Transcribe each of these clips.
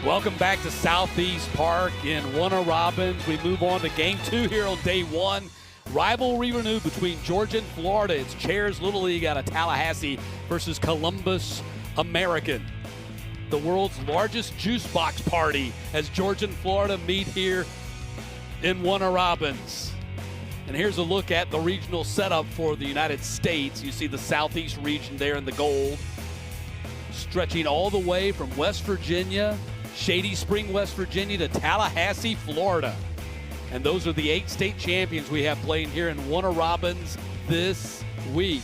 Welcome back to Southeast Park in Warner Robins. We move on to game 2 here on day 1. Rivalry renewed between Georgia and Florida. It's Chairs Little League out of Tallahassee versus Columbus American. The world's largest juice box party as Georgia and Florida meet here in Warner Robins. And here's a look at the regional setup for the United States. You see the Southeast region there in the gold, stretching all the way from West Virginia, Shady Spring, West Virginia, to Tallahassee, Florida. And those are the 8 state champions we have playing here in Warner Robins this week.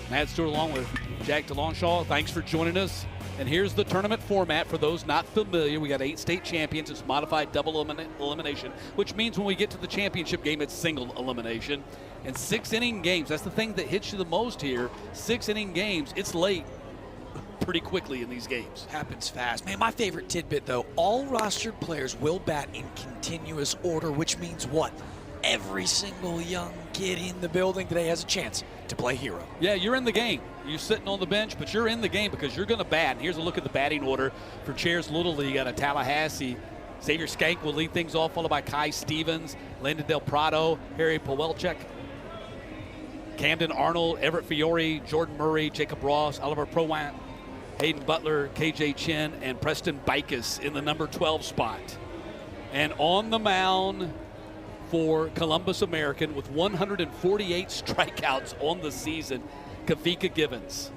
Matt Stewart along with Jack DeLongchamp, thanks for joining us. And here's the tournament format for those not familiar. We got 8 state champions. It's modified double elimination, which means when we get to the championship game, it's single elimination. And 6-inning games, that's the thing that hits you the most here. 6-inning games, it's late pretty quickly in these games. Happens fast. Man, my favorite tidbit, though, all rostered players will bat in continuous order, which means what? Every single young kid in the building today has a chance to play hero. Yeah, you're in the game. You're sitting on the bench, but you're in the game because you're going to bat. And here's a look at the batting order for Chairs Little League out of Tallahassee. Xavier Skank will lead things off, followed by Kai Stevens, Landon Del Prado, Harry Pawelczyk, Camden Arnold, Everett Fiore, Jordan Murray, Jacob Ross, Oliver Prowant, Hayden Butler, KJ Chin, and Preston Bicus in the number 12 spot. And on the mound for Columbus American with 148 strikeouts on the season, Kavika Givens.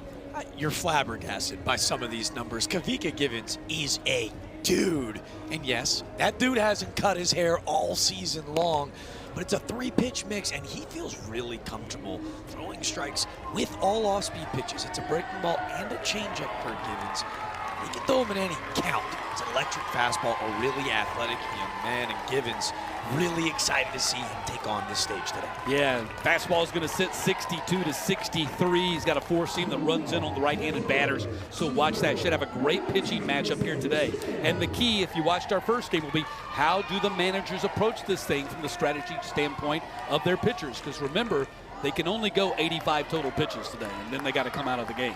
You're flabbergasted by some of these numbers. Kavika Givens is a dude. And yes, that dude hasn't cut his hair all season long, but it's a 3-pitch mix, and he feels really comfortable throwing strikes with all off-speed pitches. It's a breaking ball and a changeup for Givens. He can throw them in any count. It's an electric fastball, a really athletic young man, and Givens really excited to see him take on this stage today. Yeah, fastball is going to sit 62 to 63. He's got a 4-seam that runs in on the right-handed batters, so watch that. Should have a great pitching matchup here today. And the key, if you watched our first game, will be how do the managers approach this thing from the strategy standpoint of their pitchers? Because remember, they can only go 85 total pitches today, and then they got to come out of the game.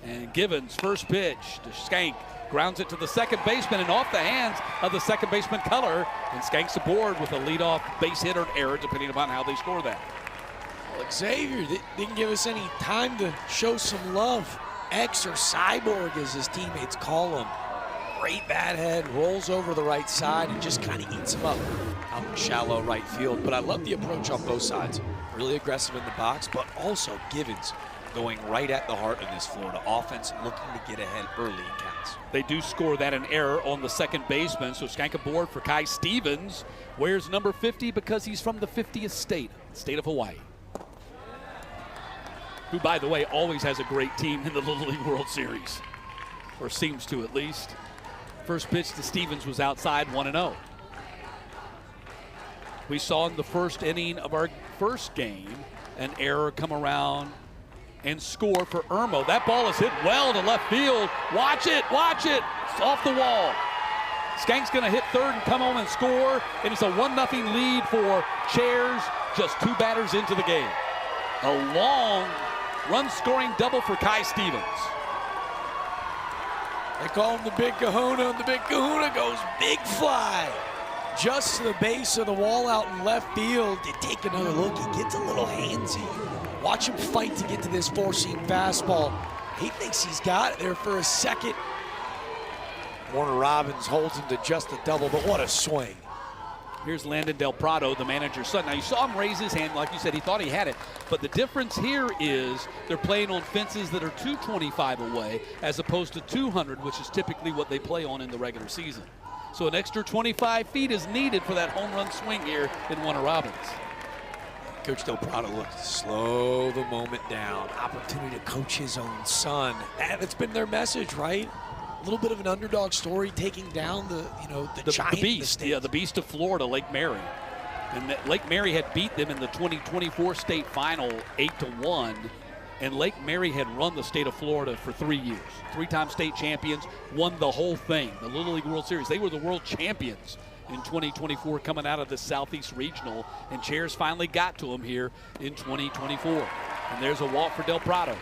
And Givens, first pitch to Skank, grounds it to the second baseman and off the hands of the second baseman Keller, and Skank's aboard with a leadoff base hit or error, depending upon how they score that. Well, Xavier didn't give us any time to show some love. X or Cyborg, as his teammates call him. Great bat head, rolls over the right side and just kind of eats him up out in shallow right field. But I love the approach on both sides. Really aggressive in the box, but also Givens going right at the heart of this Florida offense, looking to get ahead early in counts. They do score that an error on the second baseman, so Skank aboard for Kai Stevens. Wears number 50 because he's from the 50th state of Hawaii. Who, by the way, always has a great team in the Little League World Series, or seems to at least. First pitch to Stevens was outside, 1-0. We saw in the first inning of our first game an error come around and score for Irmo. That ball is hit well to left field. Watch it, watch it. It's off the wall. Skank's gonna hit third and come home and score, and it's a 1-0 lead for Chairs, just 2 batters into the game. A long run-scoring double for Kai Stevens. They call him the Big Kahuna, and the Big Kahuna goes big fly. Just to the base of the wall out in left field. To take another look, he gets a little handsy. Watch him fight to get to this 4-seam fastball. He thinks he's got it there for a second. Warner Robins holds him to just a double, but what a swing. Here's Landon Del Prado, the manager's son. Now, you saw him raise his hand. Like you said, he thought he had it. But the difference here is they're playing on fences that are 225 away as opposed to 200, which is typically what they play on in the regular season. So an extra 25 feet is needed for that home run swing here in Warner Robins. Coach Del Prado looked to slow the moment down. Opportunity to coach his own son. That's been their message, right? A little bit of an underdog story, taking down the giant, the beast, the beast of Florida, Lake Mary. And Lake Mary had beat them in the 2024 state final 8-1. And Lake Mary had run the state of Florida for 3 years. 3-time state champions, won the whole thing, the Little League World Series. They were the world champions in 2024 coming out of the Southeast Regional, and Chairs finally got to them here in 2024. And there's a walk for Del Prado.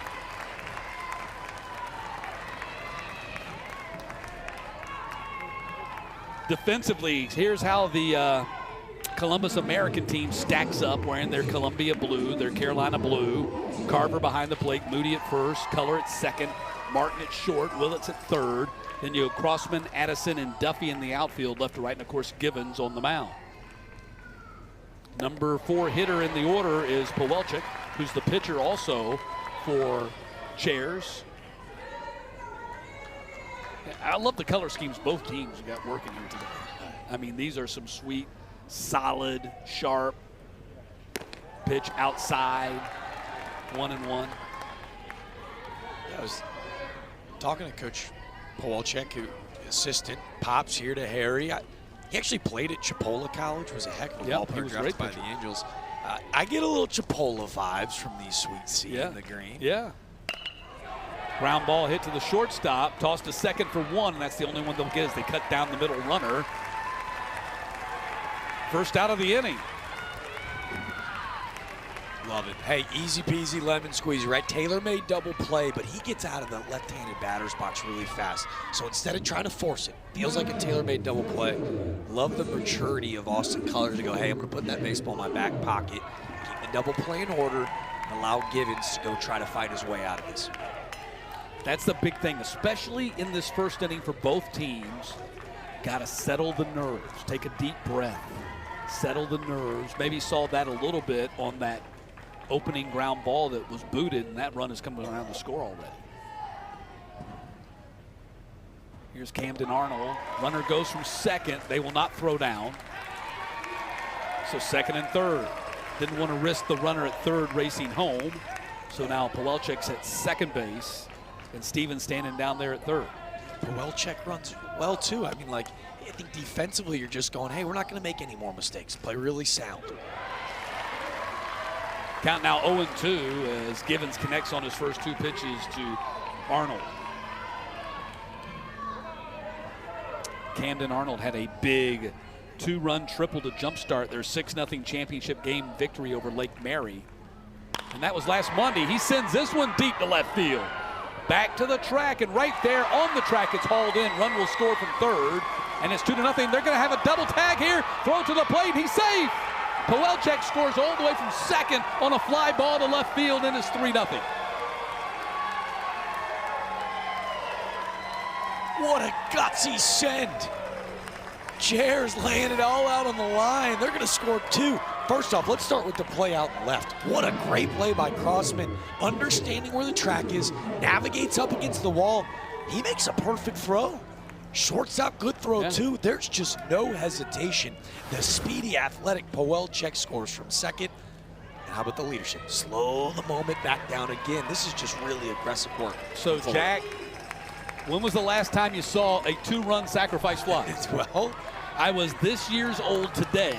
defensively, here's how the Columbus American team stacks up wearing their Columbia blue, their Carolina blue. Carver behind the plate, Moody at first, Culler at second, Martin at short, Willits at third. Then you have Crossman, Addison, and Duffy in the outfield, left to right, and of course Givens on the mound. Number 4 hitter in the order is Pawelczyk, who's the pitcher also for Chairs. I love the color schemes both teams got working here today. I mean, these are some sweet, solid, sharp pitch outside, 1-1. I was talking to Coach Pawelczyk, who assistant, pops here to Harry. He actually played at Chipola College, was a heck of a ballpark drafted by the Angels. I get a little Chipola vibes from these sweet sea in the green. Yeah. Ground ball hit to the shortstop, tossed to second for 1, and that's the only one they'll get as they cut down the middle runner. First out of the inning. Love it. Hey, easy peasy lemon squeezy, right? Taylor made double play, but he gets out of the left-handed batter's box really fast. So instead of trying to force it, feels like a Taylor-made double play. Love the maturity of Austin Culler to go, hey, I'm going to put that baseball in my back pocket, keep the double play in order, and allow Givens to go try to fight his way out of this. That's the big thing, especially in this first inning for both teams. Got to settle the nerves, take a deep breath, settle the nerves. Maybe saw that a little bit on that opening ground ball that was booted, and that run is coming around the score already. Here's Camden Arnold. Runner goes from second. They will not throw down. So second and third. Didn't want to risk the runner at third racing home. So now Pawelczyk's at second base, and Stevens standing down there at third. Pawelczyk runs well, too. I mean, like, I think defensively you're just going, hey, we're not going to make any more mistakes. Play really sound. Count now 0-2 as Givens connects on his first 2 pitches to Arnold. Camden Arnold had a big 2-run triple to jumpstart their 6-0 championship game victory over Lake Mary. And that was last Monday. He sends this one deep to left field. Back to the track, and right there on the track it's hauled in. Run will score from third, and it's 2-0. They're going to have a double tag here. Throw to the plate. He's safe. Pawelczyk scores all the way from second on a fly ball to left field, and it's 3-0. What a gutsy send. Chairs laying it all out on the line. They're going to score 2. First off, let's start with the play out left. What a great play by Crossman. Understanding where the track is, navigates up against the wall. He makes a perfect throw. Shortstop, good throw too. There's just no hesitation. The speedy, athletic Pawelczyk scores from second. And how about the leadership? Slow the moment back down again. This is just really aggressive work. So, Jack, when was the last time you saw a 2-run sacrifice fly? Well, I was this year's old today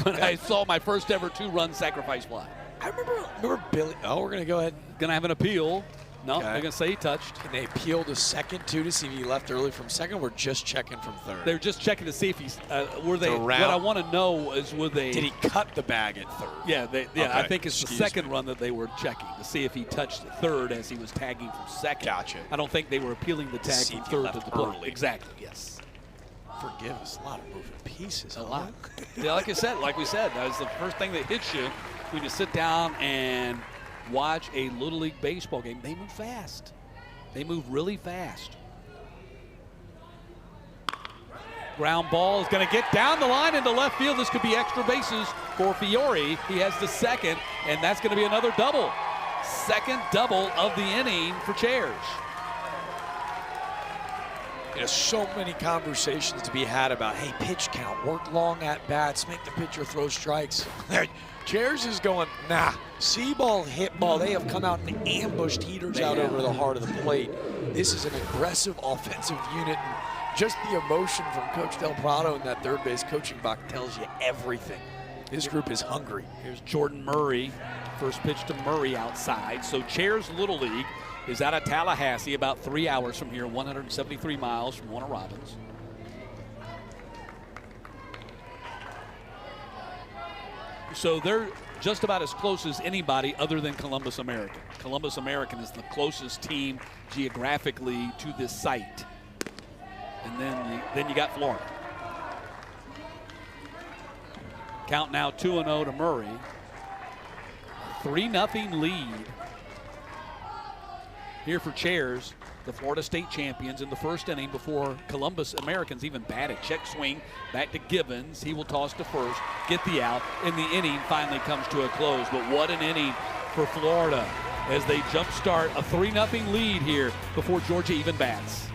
when I saw my first ever 2-run sacrifice fly. I remember Billy. Oh, we're going to go ahead. Going to have an appeal. No, Okay. they're going to say he touched. And they appealed to second, too, to see if he left early from second. We're just checking from third. They're just checking to see if he's were they. The What route- I want to know is were they. Did he cut the bag at third? Yeah, Okay, I think it's the excuse second me. run that they were checking to see if he touched third as he was tagging from second. Gotcha. I don't think they were appealing the tag See from if he third left to the plate. early. Exactly. Yes. Forgive us, a lot of moving pieces. A lot. Yeah, like we said, that was the first thing that hits you when you sit down and watch a Little League baseball game. They move fast. They move really fast. Ground ball is going to get down the line into left field. This could be extra bases for Fiore. He has the second, and that's going to be another double. Second double of the inning for Chairs. There's so many conversations to be had about, hey, pitch count, work long at bats, make the pitcher throw strikes. Chairs is going, nah, see ball, hit ball. They have come out and ambushed heaters out over the heart of the plate. This is an aggressive offensive unit. And just the emotion from Coach Del Prado in that third base coaching box tells you everything. This group is hungry. Here's Jordan Murray. First pitch to Murray outside. So Chairs Little League is out of Tallahassee, about 3 hours from here, 173 miles from Warner Robins. So they're just about as close as anybody other than Columbus American. Columbus American is the closest team geographically to this site. And then you got Florida. Count now 2-0 to Murray. 3-0 lead here for Chairs, the Florida State champions, in the first inning before Columbus Americans even batted. Check swing back to Givens. He will toss to first, get the out, and the inning finally comes to a close. But what an inning for Florida as they jumpstart a 3-0 lead here before Georgia even bats.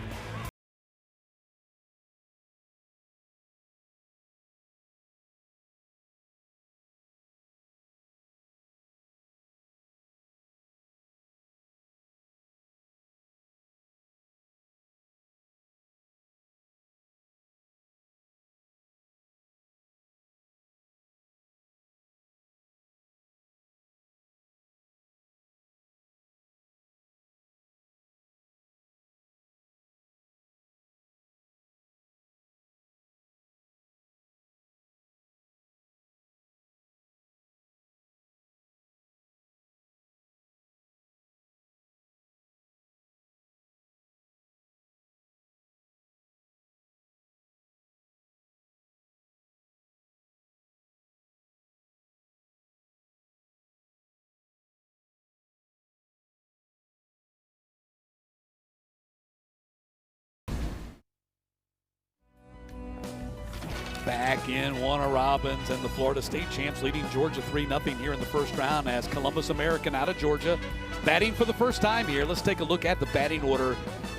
Back in Warner Robins, and the Florida State champs leading Georgia 3-0 here in the first round as Columbus American out of Georgia batting for the first time here. Let's take a look at the batting order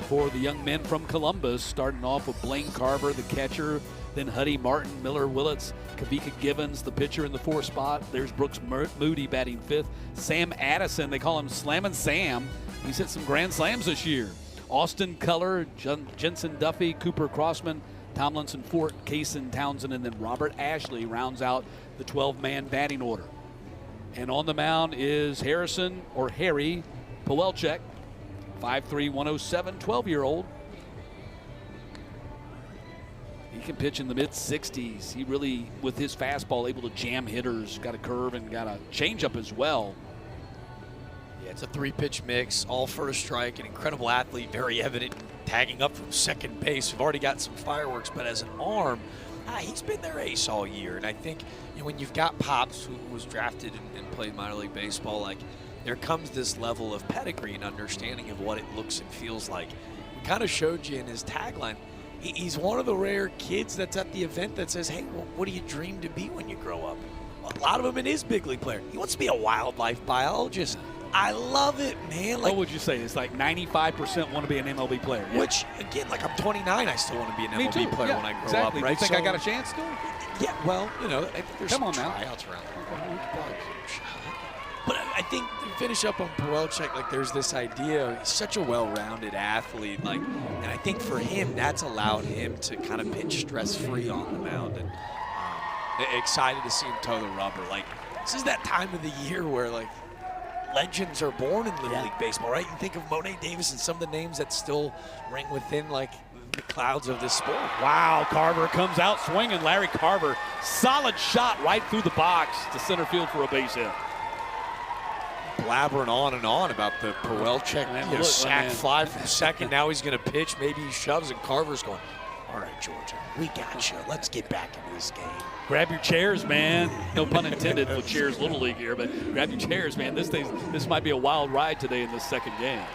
for the young men from Columbus, starting off with Blaine Carver, the catcher, then Huddy Martin, Miller Willits, Kavika Givens, the pitcher in the fourth spot. There's Brooks Moody batting fifth. Sam Addison, they call him Slammin' Sam. He's hit some grand slams this year. Austin Culler, Jensen Duffy, Cooper Crossman, Tomlinson Fort, Kaysen Townsend, and then Robert Ashley rounds out the 12-man batting order. And on the mound is Harry Powelchek, 5'3", 107, 12-year-old. He can pitch in the mid-60s. He really, with his fastball, able to jam hitters, got a curve and got a changeup as well. Yeah, it's a three-pitch mix, all first strike, an incredible athlete, very evident, tagging up from second base. We've already got some fireworks, but as an arm, he's been their ace all year. And I think when you've got Pops, who was drafted and played minor league baseball, like there comes this level of pedigree and understanding of what it looks and feels like. He kind of showed you in his tagline. He's one of the rare kids that's at the event that says, hey, well, what do you dream to be when you grow up? A lot of them, it is big league player. He wants to be a wildlife biologist. I love it, man. Like, what would you say? It's like 95% want to be an MLB player. Yeah. Which, again, like I'm 29, I still want to be an MLB player when I grow up, right? You think I got a chance to? Yeah, well, I think there's some tryouts around. But I think to finish up on Powelchek, like there's this idea, he's such a well-rounded athlete, like, and I think for him, that's allowed him to kind of pitch stress-free on the mound. And excited to see him toe the rubber. Like, this is that time of the year where, like, legends are born in Little League Baseball, right? You think of Monet Davis and some of the names that still ring within, like, the clouds of this sport. Wow, Carver comes out swinging. Larry Carver, solid shot right through the box to center field for a base hit. Blabbering on and on about the Powelchek sack fly from second. Now he's going to pitch. Maybe he shoves, and Carver's going, all right, Georgia, we got you. Let's get back into this game. Grab your chairs, man. No pun intended with Chairs Little League here, but grab your chairs, man. This might be a wild ride today in this second game.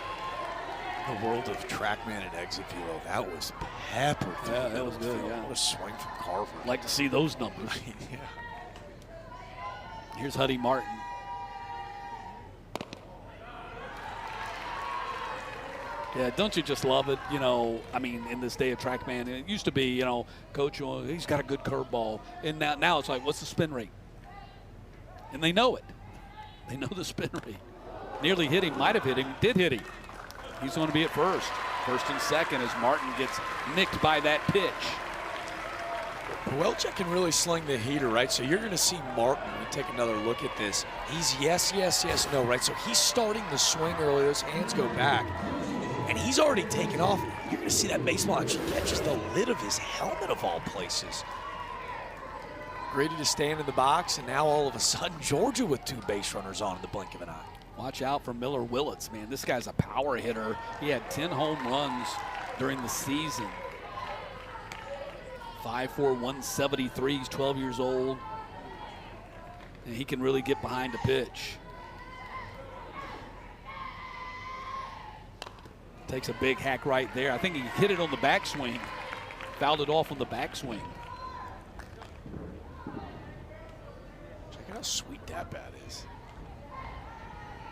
The world of TrackMan and Exit Velo, that was peppered. Yeah, that was good. Yeah. What a swing from Carver. Like to see those numbers. Yeah. Here's Huddy Martin. Yeah, don't you just love it? You know, I mean, in this day of TrackMan, it used to be, you know, coach, he's got a good curveball. And now it's like, what's the spin rate? And they know it. They know the spin rate. Nearly hit him, might have hit him, did hit him. He's going to be at first. First and second as Martin gets nicked by that pitch. Powelchek can really sling the heater, right? So you're going to see Martin, we take another look at this. He's yes, no, right? So he's starting the swing early. Those hands go back. And he's already taken off. You're going to see that baseball actually catches the lid of his helmet of all places. Ready to stand in the box, and now all of a sudden Georgia with two base runners on in the blink of an eye. Watch out for Miller Willits, man. This guy's a power hitter. He had 10 home runs during the season. 5'4", 173. He's 12 years old. And he can really get behind the pitch. Takes a big hack right there. I think he hit it on the backswing. Fouled it off on the backswing. Check out how sweet that bat is.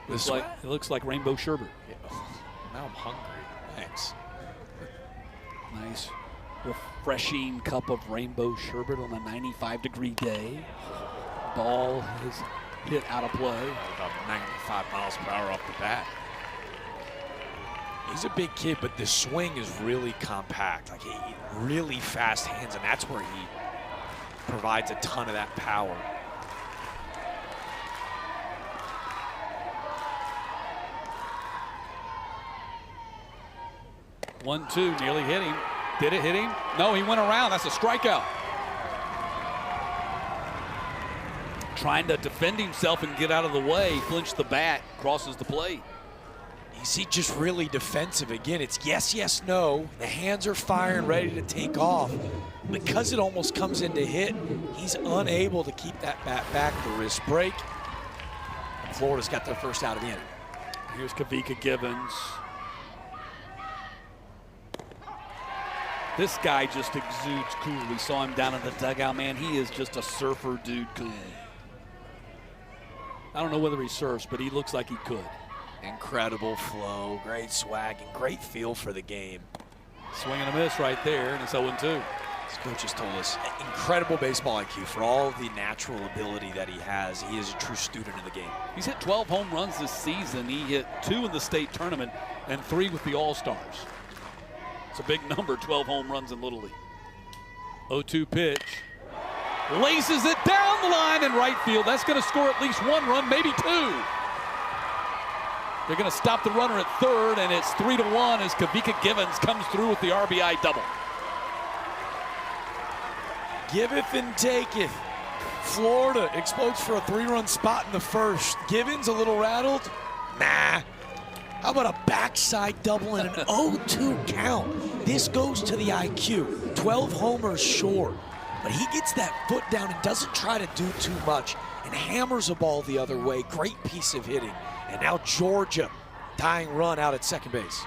It looks like rainbow sherbet. Yeah. Now I'm hungry. Thanks. Nice, refreshing cup of rainbow sherbet on a 95-degree day. Ball is hit out of play. About 95 miles per hour off the bat. He's a big kid, but the swing is really compact. Like, he really fast hands, and that's where he provides a ton of that power. One, two, nearly hit him. Did it hit him? No, he went around. That's a strikeout. Trying to defend himself and get out of the way. Flinched the bat, crosses the plate. Is he just really defensive? Again, it's yes, yes, no. The hands are firing, ready to take off. Because it almost comes into hit, he's unable to keep that bat back, the wrist break. And Florida's got their first out of the inning. Here's Kavika Givens. This guy just exudes cool. We saw him down in the dugout, man. He is just a surfer dude cool. I don't know whether he surfs, but he looks like he could. Incredible flow, great swag, and great feel for the game. Swing and a miss right there, and it's 0-2. His coaches told us, incredible baseball IQ for all the natural ability that he has. He is a true student of the game. He's hit 12 home runs this season. He hit 2 in the state tournament and 3 with the All-Stars. It's a big number, 12 home runs in Little League. 0-2 pitch. Laces it down the line in right field. That's going to score at least 1 run, maybe 2. They're going to stop the runner at third, and it's 3-1 as Kavika Givens comes through with the RBI double. Giveth and taketh. Florida explodes for a 3-run spot in the first. Givens a little rattled? Nah. How about a backside double and an 0-2 count? This goes to the IQ. 12 homers short. But he gets that foot down and doesn't try to do too much and hammers a ball the other way. Great piece of hitting. And now Georgia tying run out at second base.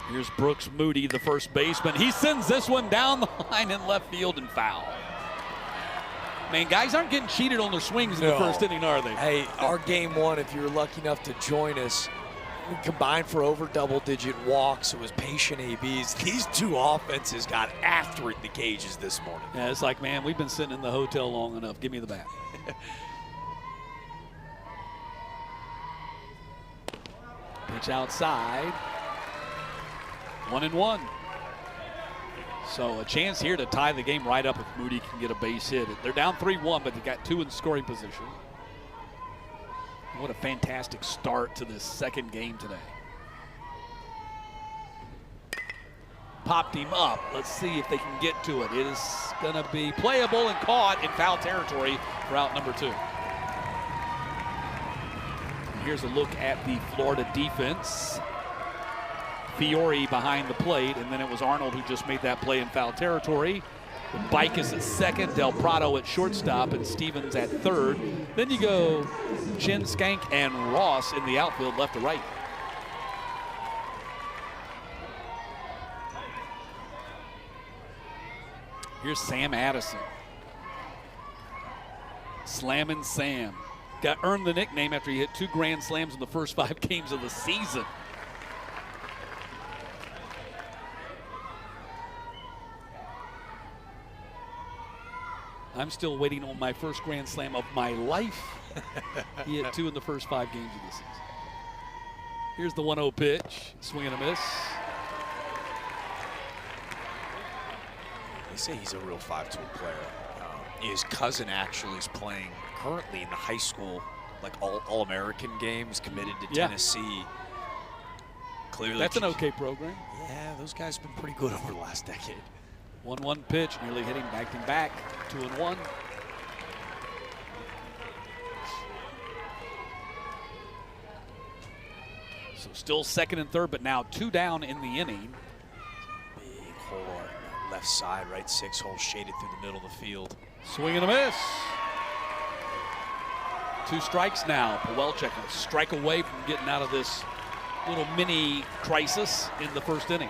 Here's Brooks Moody, the first baseman. He sends this one down the line in left field and foul. Man, guys aren't getting cheated on their swings in the first inning, are they? Hey, our game one, if you were lucky enough to join us, we combined for over double-digit walks. It was patient ABs. These two offenses got after it in the cages this morning. Yeah, it's like, man, we've been sitting in the hotel long enough. Give me the bat. Pitch outside. 1-1. So a chance here to tie the game right up if Moody can get a base hit. They're down 3-1, but they got 2 in scoring position. What a fantastic start to this second game today. Popped him up. Let's see if they can get to it. It is going to be playable and caught in foul territory for out number 2. And here's a look at the Florida defense. Fiore behind the plate, and then it was Arnold who just made that play in foul territory. Bike is at second, Del Prado at shortstop, and Stevens at third. Then you go Chin, Skank, and Ross in the outfield, left to right. Here's Sam Addison. Slammin' Sam. Earned the nickname after he hit 2 grand slams in the first 5 games of the season. I'm still waiting on my first grand slam of my life. He hit 2 in the first 5 games of the season. Here's the 1-0 pitch. Swing and a miss. They say he's a real 5-tool player. His cousin actually is playing currently in the high school, like all-American games, committed to Tennessee. Clearly, that's an okay program. Yeah, those guys have been pretty good over the last decade. 1-1 pitch, nearly hitting back-to-back, 2-1. So still second and third, but now 2 down in the inning. Big hole on the left side, right 6 hole, shaded through the middle of the field. Swing and a miss. 2 strikes now. Pawelczyk a strike away from getting out of this little mini crisis in the first inning.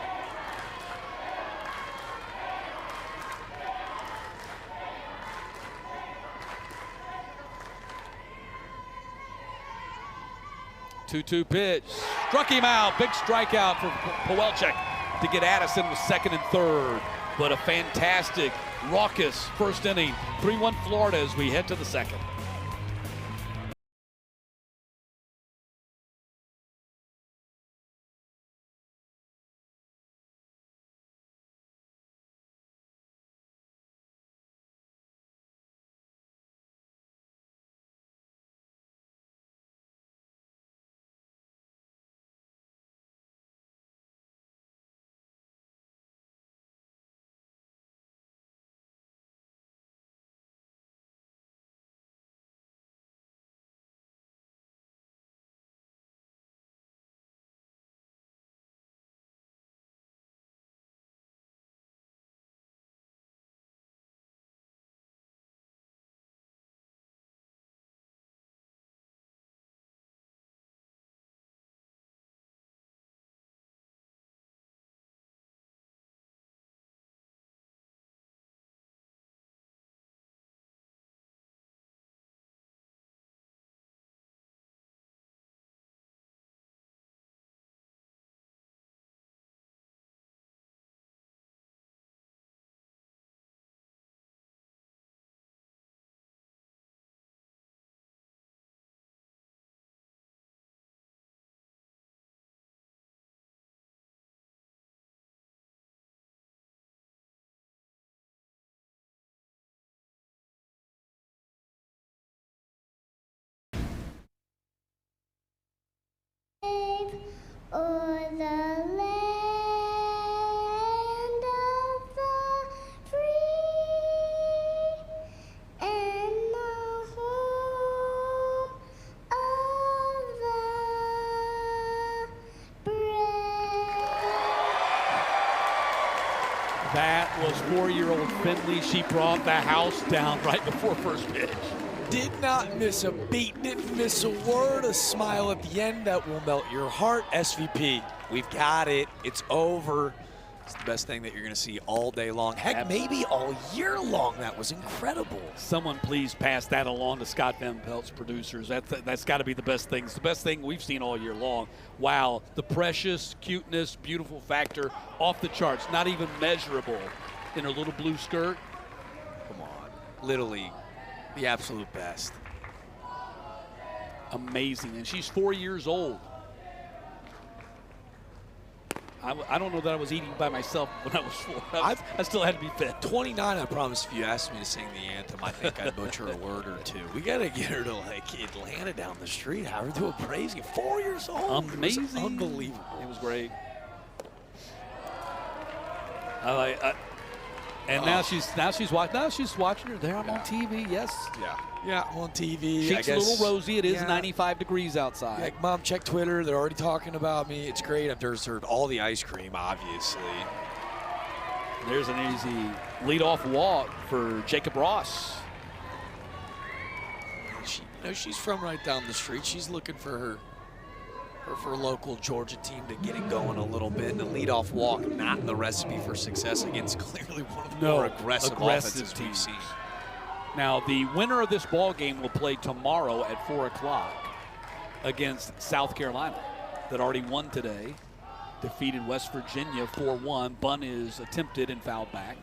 Two-two pitch. Struck him out. Big strikeout for Pawelczyk to get Addison with second and third. But a fantastic, raucous first inning. 3-1 Florida as we head to the second. O'er the land of the free and the home of the brave. That was 4-year-old Finley. She brought the house down right before first pitch. Did not miss a beat, didn't miss a word, a smile at the end that will melt your heart. SVP, we've got it. It's over. It's the best thing that you're going to see all day long. Heck, maybe all year long. That was incredible. Someone please pass that along to Scott Van Pelt's producers. That's got to be the best thing. It's the best thing we've seen all year long. Wow, the precious, cuteness, beautiful factor off the charts. Not even measurable in her little blue skirt. Come on. Little League. The absolute best. Amazing, and she's 4 years old. I don't know that I was eating by myself when I was 4. I still had to be fed. 29, I promise if you asked me to sing the anthem, I think I'd butcher a word or two. We got to get her to, like, Atlanta down the street, have her do a praise game. 4 years old. Amazing. It was unbelievable. It was great. And now she's watching her there. I'm on TV. Yes. Yeah, I'm on TV. Cheeks a little rosy. It is 95 degrees outside. Yeah, Mom, check Twitter. They're already talking about me. It's great. I've just heard all the ice cream, obviously. There's an easy leadoff walk for Jacob Ross. She's from right down the street. She's looking for her local Georgia team to get it going a little bit. And the leadoff walk, not the recipe for success against clearly one of the more aggressive offenses we've seen. Now, the winner of this ball game will play tomorrow at 4 o'clock against South Carolina, that already won today, defeated West Virginia 4-1. Bunt is attempted and fouled back.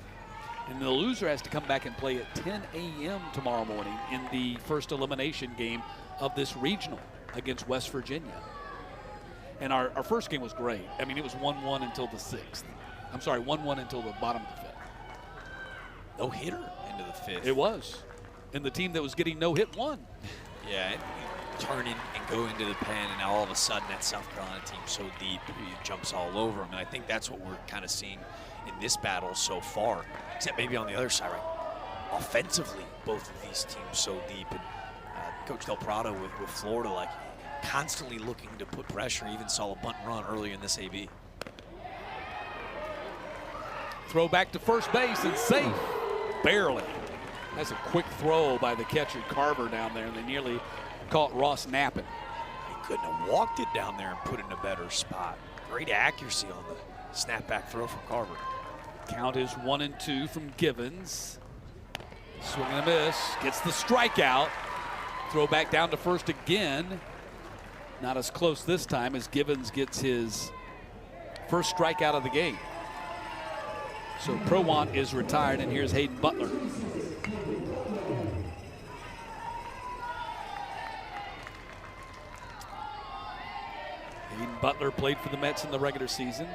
And the loser has to come back and play at 10 a.m. tomorrow morning in the first elimination game of this regional against West Virginia. And our first game was great. I mean, it was 1-1 until the 6th. I'm sorry, 1-1 until the bottom of the 5th. No hitter into the 5th. It was. And the team that was getting no hit won. Yeah, turn in and go into the pen, and now all of a sudden that South Carolina team so deep, it jumps all over them. And I think that's what we're kind of seeing in this battle so far, except maybe on the other side, right? Offensively, both of these teams so deep. And Coach Del Prado with Florida, like, constantly looking to put pressure. Even saw a bunt and run earlier in this AB. Throw back to first base and safe. Barely. That's a quick throw by the catcher Carver down there, and they nearly caught Ross napping. He couldn't have walked it down there and put it in a better spot. Great accuracy on the snapback throw from Carver. Count is 1-2 from Givens. Swing and a miss. Gets the strikeout. Throw back down to first again. Not as close this time as Givens gets his first strikeout of the game. So Prowant is retired, and here's Hayden Butler. Hayden Butler played for the Mets in the regular season.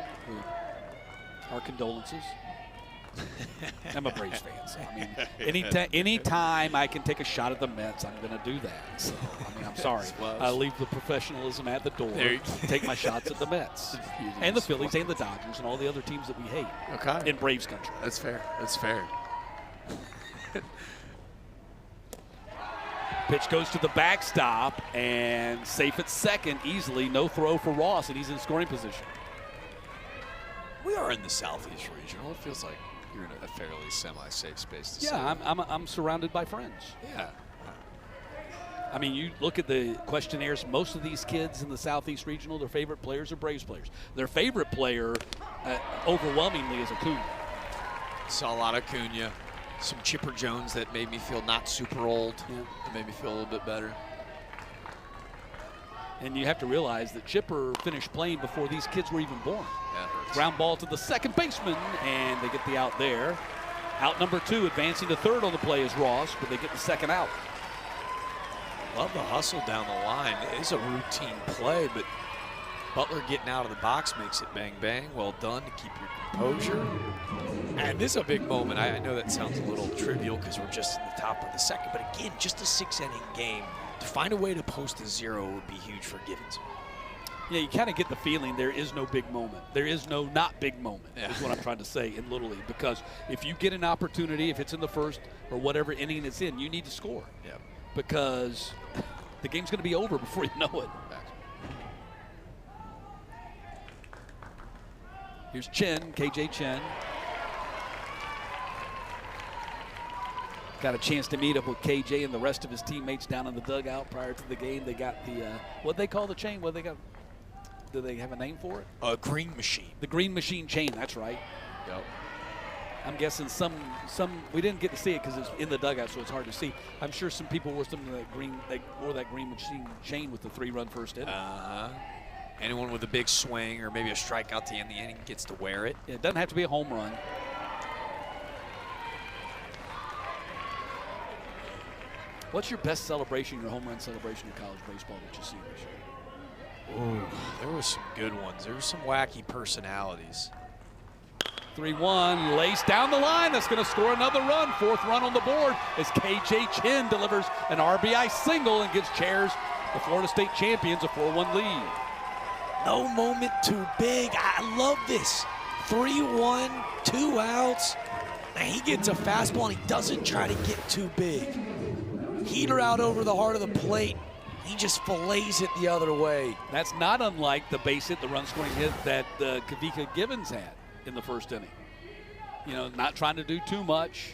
Our condolences. I'm a Braves fan, so I mean, anytime I can take a shot at the Mets, I'm going to do that. So, I mean, I'm sorry. I leave the professionalism at the door. Take my shots at the Mets and the Phillies and the Dodgers and all the other teams that we hate. Okay. In Braves country. That's fair. That's fair. Pitch goes to the backstop and safe at second easily. No throw for Ross, and he's in scoring position. We are in the Southeast Regional. It feels like you're in a fairly semi-safe space to say. Yeah, I'm surrounded by friends. Yeah. I mean, you look at the questionnaires, most of these kids in the Southeast Regional, their favorite players are Braves players. Their favorite player, overwhelmingly, is Acuna. Saw a lot of Acuna. Some Chipper Jones that made me feel not super old. Yeah. That made me feel a little bit better. And you have to realize that Chipper finished playing before these kids were even born. Ground ball to the second baseman, and they get the out there. Out number 2, advancing to third on the play is Ross, but they get the second out. Love the hustle down the line. It's a routine play, but Butler getting out of the box makes it bang, bang. Well done to keep your composure. And this is a big moment. I know that sounds a little trivial because we're just in the top of the second, but again, just a 6-inning game. To find a way to post a 0 would be huge for Givens. Yeah, you kind of get the feeling there is no big moment. There is no not big moment, is what I'm trying to say in Little League. Because if you get an opportunity, if it's in the first or whatever inning it's in, you need to score. Yeah. Because the game's going to be over before you know it. Here's Chen, KJ Chen. Got a chance to meet up with KJ and the rest of his teammates down in the dugout prior to the game. They got the, what they call the chain? What they got? Do they have a name for it? A green machine. The green machine chain, that's right. Yep. I'm guessing some we didn't get to see it because it's in the dugout, so it's hard to see. I'm sure some people wore some of that green, they wore that green machine chain with the 3-run first inning. Anyone with a big swing or maybe a strikeout to end the inning gets to wear it. Yeah, it doesn't have to be a home run. What's your best celebration, your home run celebration in college baseball that you've seen this year? Ooh, there were some good ones. There were some wacky personalities. 3-1, lace down the line. That's going to score another run. 4th run on the board as KJ Chen delivers an RBI single and gives Chairs, the Florida State champions, a 4-1 lead. No moment too big. I love this. 3-1, 2 outs. Now he gets a fastball and he doesn't try to get too big. Heater out over the heart of the plate. He just fillets it the other way. That's not unlike the base hit, the run scoring hit that Kavika Givens had in the first inning. You know, not trying to do too much.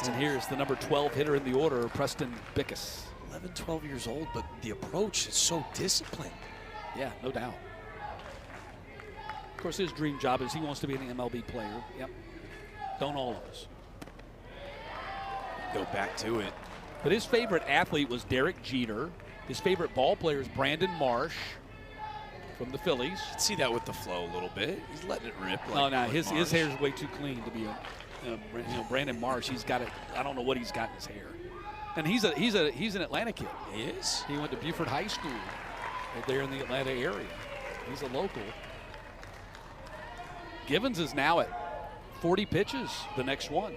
And here's the number 12 hitter in the order, Preston Bickus. 11, 12 years old, but the approach is so disciplined. Yeah, no doubt. Of course, his dream job is he wants to be an MLB player. Yep. Don't all of us. Go back to it. But his favorite athlete was Derek Jeter. His favorite ball player is Brandon Marsh from the Phillies. You can see that with the flow a little bit. He's letting it rip. Like, no, his hair's way too clean to be Brandon Marsh. He's got it. I don't know what he's got in his hair. And he's an Atlanta kid. He is. He went to Buford High School right there in the Atlanta area. He's a local. Givens is now at 40 pitches, the next one.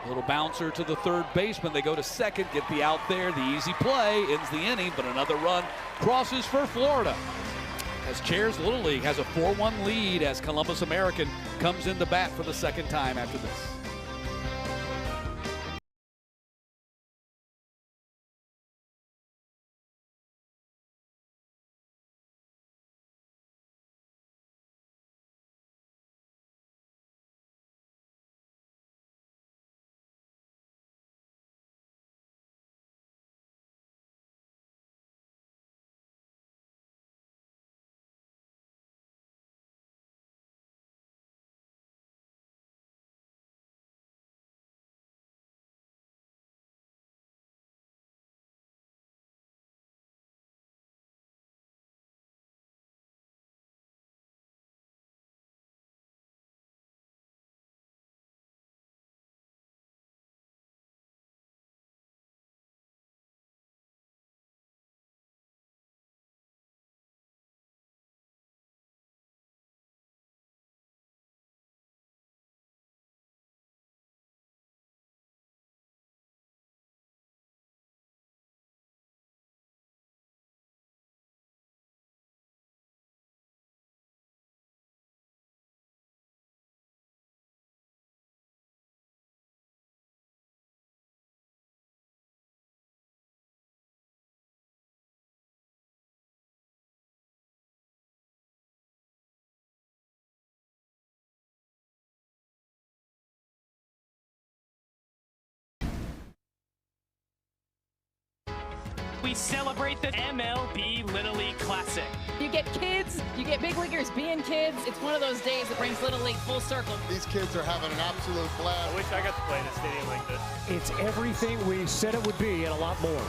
A little bouncer to the third baseman. They go to second, get the out there. The easy play ends the inning, but another run crosses for Florida. As Chairs Little League has a 4-1 lead as Columbus American comes into bat for the second time after this. We celebrate the MLB Little League Classic. You get kids, you get big leaguers being kids. It's one of those days that brings Little League full circle. These kids are having an absolute blast. I wish I got to play in a stadium like this. It's everything we said it would be and a lot more.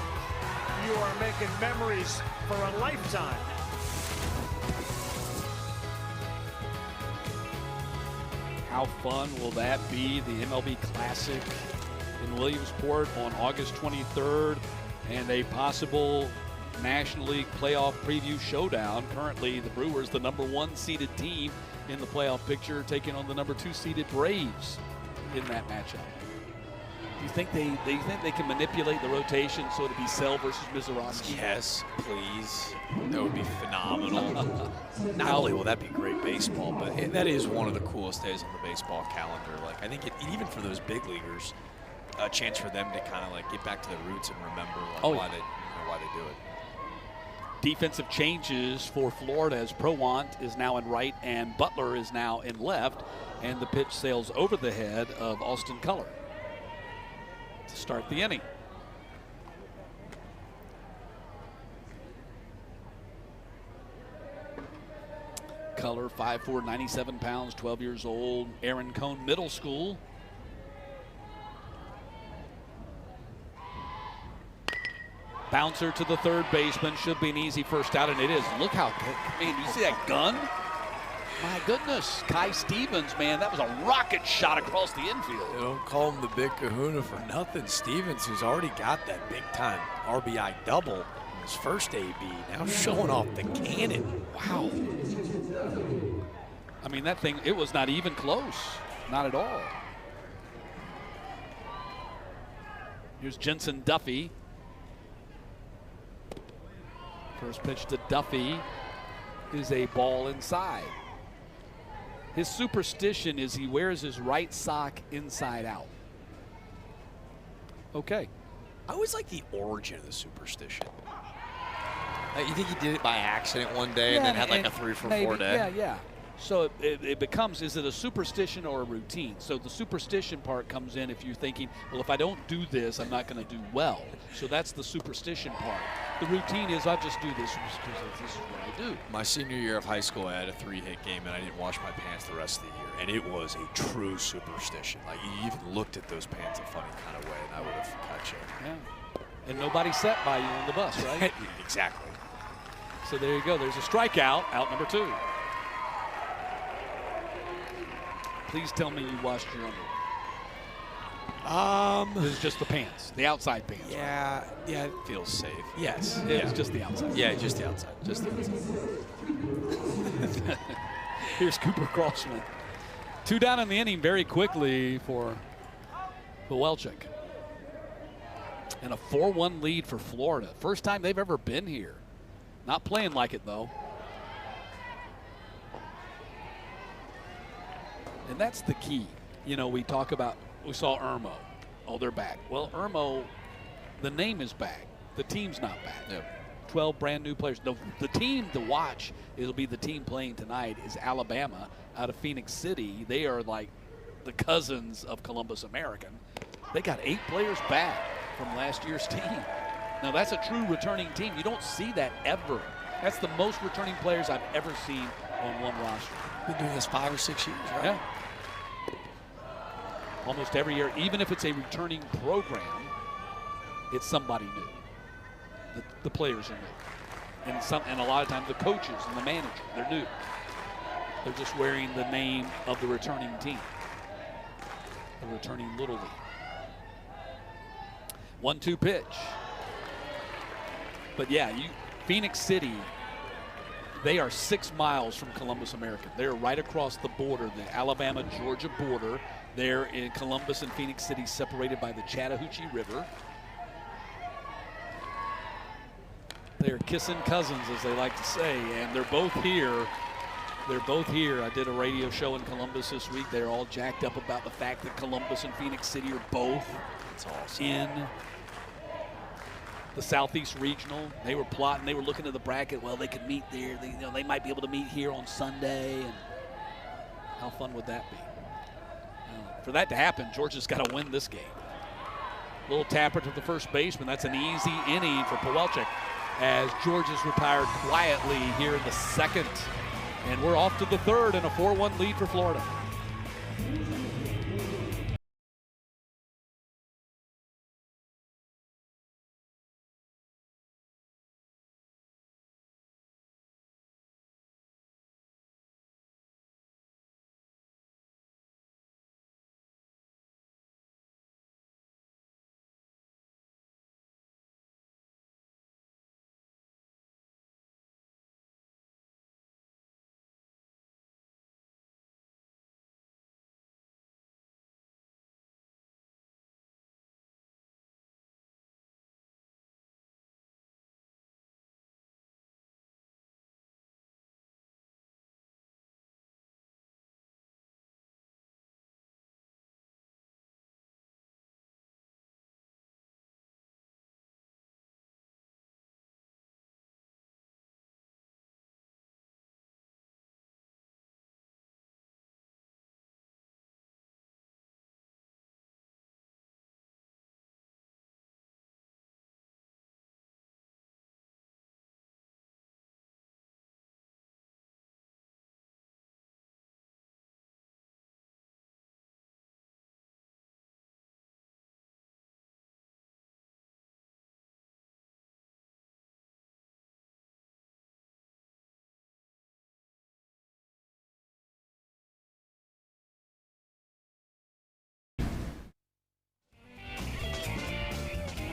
You are making memories for a lifetime. How fun will that be? The MLB Classic in Williamsport on August 23rd, and a possible National League playoff preview showdown. Currently, the Brewers, the #1 seeded team in the playoff picture, taking on the #2 seeded Braves in that matchup. Do you think they can manipulate the rotation so it'd be Sell versus Mizorowski? Yes, please. That would be phenomenal. Not only will that be great baseball, but that is one of the coolest days on the baseball calendar. Like, I think even for those big leaguers, a chance for them to kind of like get back to their roots and remember why they do it. Defensive changes for Florida as Prowant is now in right and Butler is now in left, and the pitch sails over the head of Austin Culler to start the inning. Culler, 5'4", 97 pounds, 12 years old, Aaron Cone Middle School. Bouncer to the third baseman, should be an easy first out, and it is. Look how good, man, you see that gun? My goodness, Kai Stevens, man, that was a rocket shot across the infield. They don't call him the big kahuna for nothing. Stevens, who's already got that big-time RBI double in his first AB, now showing off the cannon. Wow. I mean, that thing, it was not even close. Not at all. Here's Jensen Duffy. First pitch to Duffy is a ball inside. His superstition is he wears his right sock inside out. Okay. I always like the origin of the superstition. You think he did it by accident one day and then had like a 3 for 4 day? Yeah. So it becomes, is it a superstition or a routine? So the superstition part comes in if you're thinking, well, if I don't do this, I'm not going to do well. So that's the superstition part. The routine is I just do this because this is what I do. My senior year of high school, I had a 3-hit game and I didn't wash my pants the rest of the year. And it was a true superstition. Like, you even looked at those pants a funny kind of way and I would have cut you. Yeah. And nobody sat by you on the bus, right? Exactly. So there you go. There's a strikeout, out number 2. Please tell me you washed your underwear. This is just the pants, the outside pants. Yeah, it feels safe. Yes. It's just the outside. Yeah, just the outside. Just the outside. Here's Cooper Crossman. 2 down in the inning very quickly for Welchik. And a 4-1 lead for Florida. First time they've ever been here. Not playing like it, though. And that's the key. You know, we saw Irmo. Oh, they're back. Well, Irmo, the name is back. The team's not back. Yep. 12 brand new players. The team to watch, it'll be the team playing tonight, is Alabama out of Phoenix City. They are like the cousins of Columbus American. They got 8 players back from last year's team. Now, that's a true returning team. You don't see that ever. That's the most returning players I've ever seen on one roster. Been doing this 5 or 6 years, right? Yeah. Almost every year, even if it's a returning program, it's somebody new. The players are new. And a lot of times the coaches and the manager, they're new. They're just wearing the name of the returning team. The returning Little League. 1-2 pitch. But yeah, Phoenix City, they are 6 miles from Columbus American. They're right across the border, the Alabama-Georgia border. They're in Columbus and Phoenix City, separated by the Chattahoochee River. They're kissing cousins, as they like to say, and they're both here. I did a radio show in Columbus this week. They're all jacked up about the fact that Columbus and Phoenix City are both in the Southeast Regional. They were plotting, they were looking at the bracket. Well, they could meet there. They might be able to meet here on Sunday. And how fun would that be? For that to happen, Georgia's got to win this game. Little tapper to the first baseman. That's an easy inning for Pawelczyk as Georgia's retired quietly here in the second. And we're off to the third and a 4-1 lead for Florida.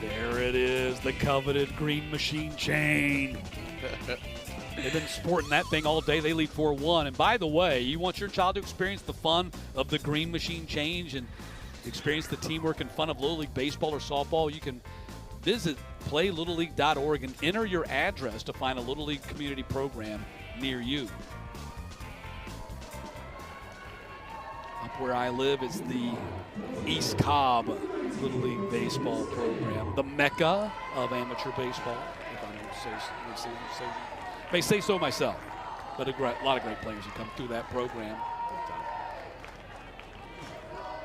There it is, the coveted green machine chain. They've been sporting that thing all day. They lead 4-1. And by the way, you want your child to experience the fun of the green machine change and experience the teamwork and fun of Little League baseball or softball, you can visit playlittleleague.org and enter your address to find a Little League community program near you. Up where I live is the East Cobb Little League baseball program, the mecca of amateur baseball, if I may say so myself. But a lot of great players who come through that program.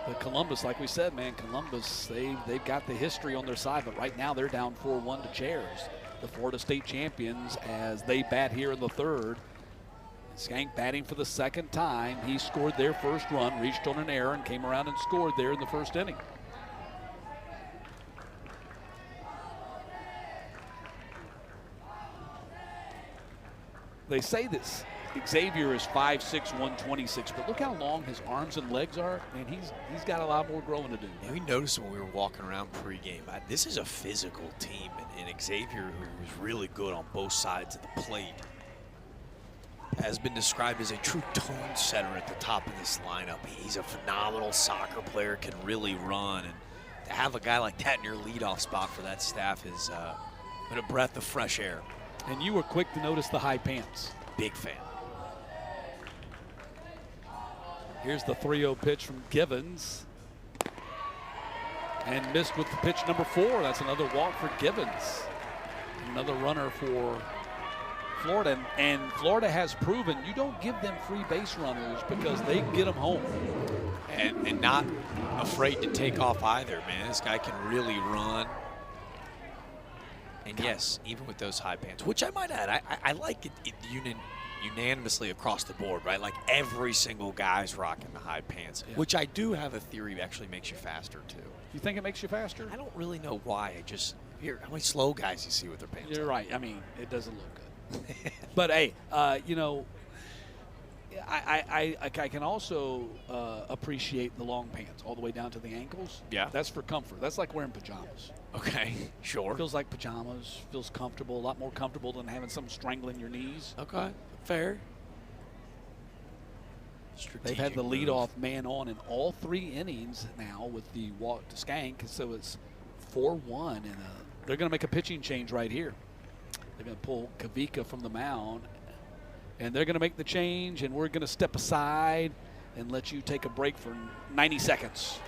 But Columbus, like we said, man, Columbus, they've got the history on their side, but right now they're down 4-1 to Chairs, the Florida State champions, as they bat here in the third. Skank batting for the second time. He scored their first run, reached on an error, and came around and scored there in the first inning. They say this Xavier is 5'6", 126, but look how long his arms and legs are. Man, he's got a lot more growing to do. Yeah, we noticed when we were walking around pregame, this is a physical team, and Xavier, who was really good on both sides of the plate, has been described as a true tone setter at the top of this lineup. He's a phenomenal soccer player, can really run, and to have a guy like that in your leadoff spot for that staff is been a breath of fresh air. And you were quick to notice the high pants. Big fan. Here's the 3-0 pitch from Givens. And missed with the pitch number 4. That's another walk for Givens. Another runner for Florida. And Florida has proven you don't give them free base runners because they can get them home. And not afraid to take off either, man. This guy can really run. And yes, even with those high pants, which I might add, I like it unanimously across the board, right? Like every single guy's rocking the high pants, yeah. Which I do have a theory actually makes you faster too. You think it makes you faster? I don't really know why. Here, how many slow guys you see with their pants? You're right. I mean, it doesn't look good. But hey, you know, I can also appreciate the long pants all the way down to the ankles. Yeah. That's for comfort. That's like wearing pajamas. Okay, sure. Feels like pajamas, feels comfortable, a lot more comfortable than having something strangling your knees. Okay, fair. They've had the leadoff man on in all 3 innings now with the walk to Skank, so it's 4-1, and they're going to make a pitching change right here. They're going to pull Kavika from the mound, and they're going to make the change, and we're going to step aside and let you take a break for 90 seconds.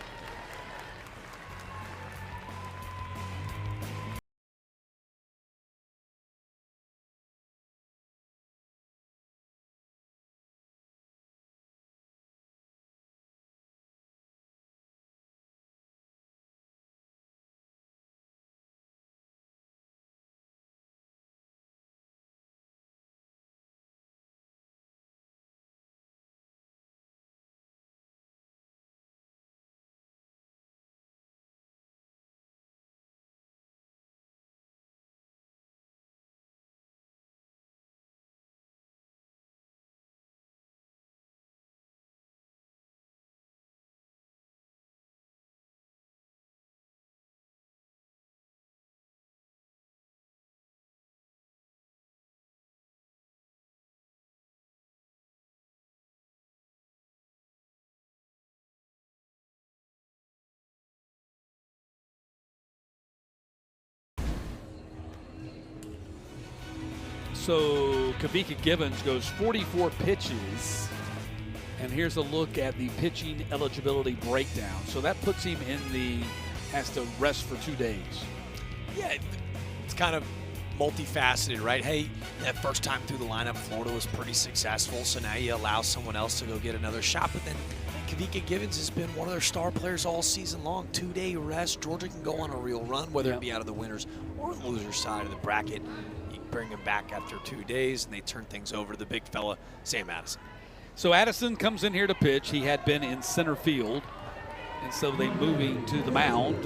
So Kavika Givens goes 44 pitches. And here's a look at the pitching eligibility breakdown. So that puts him has to rest for 2 days. Yeah, it's kind of multifaceted, right? Hey, that first time through the lineup, Florida was pretty successful, so now you allow someone else to go get another shot. But then Kavika Givens has been one of their star players all season long. 2-day rest. Georgia can go on a real run, whether it be out of the winners or the loser side of the bracket. You bring him back after 2 days, and they turn things over to the big fella, Sam Addison. So Addison comes in here to pitch. He had been in center field, and so they moving to the mound.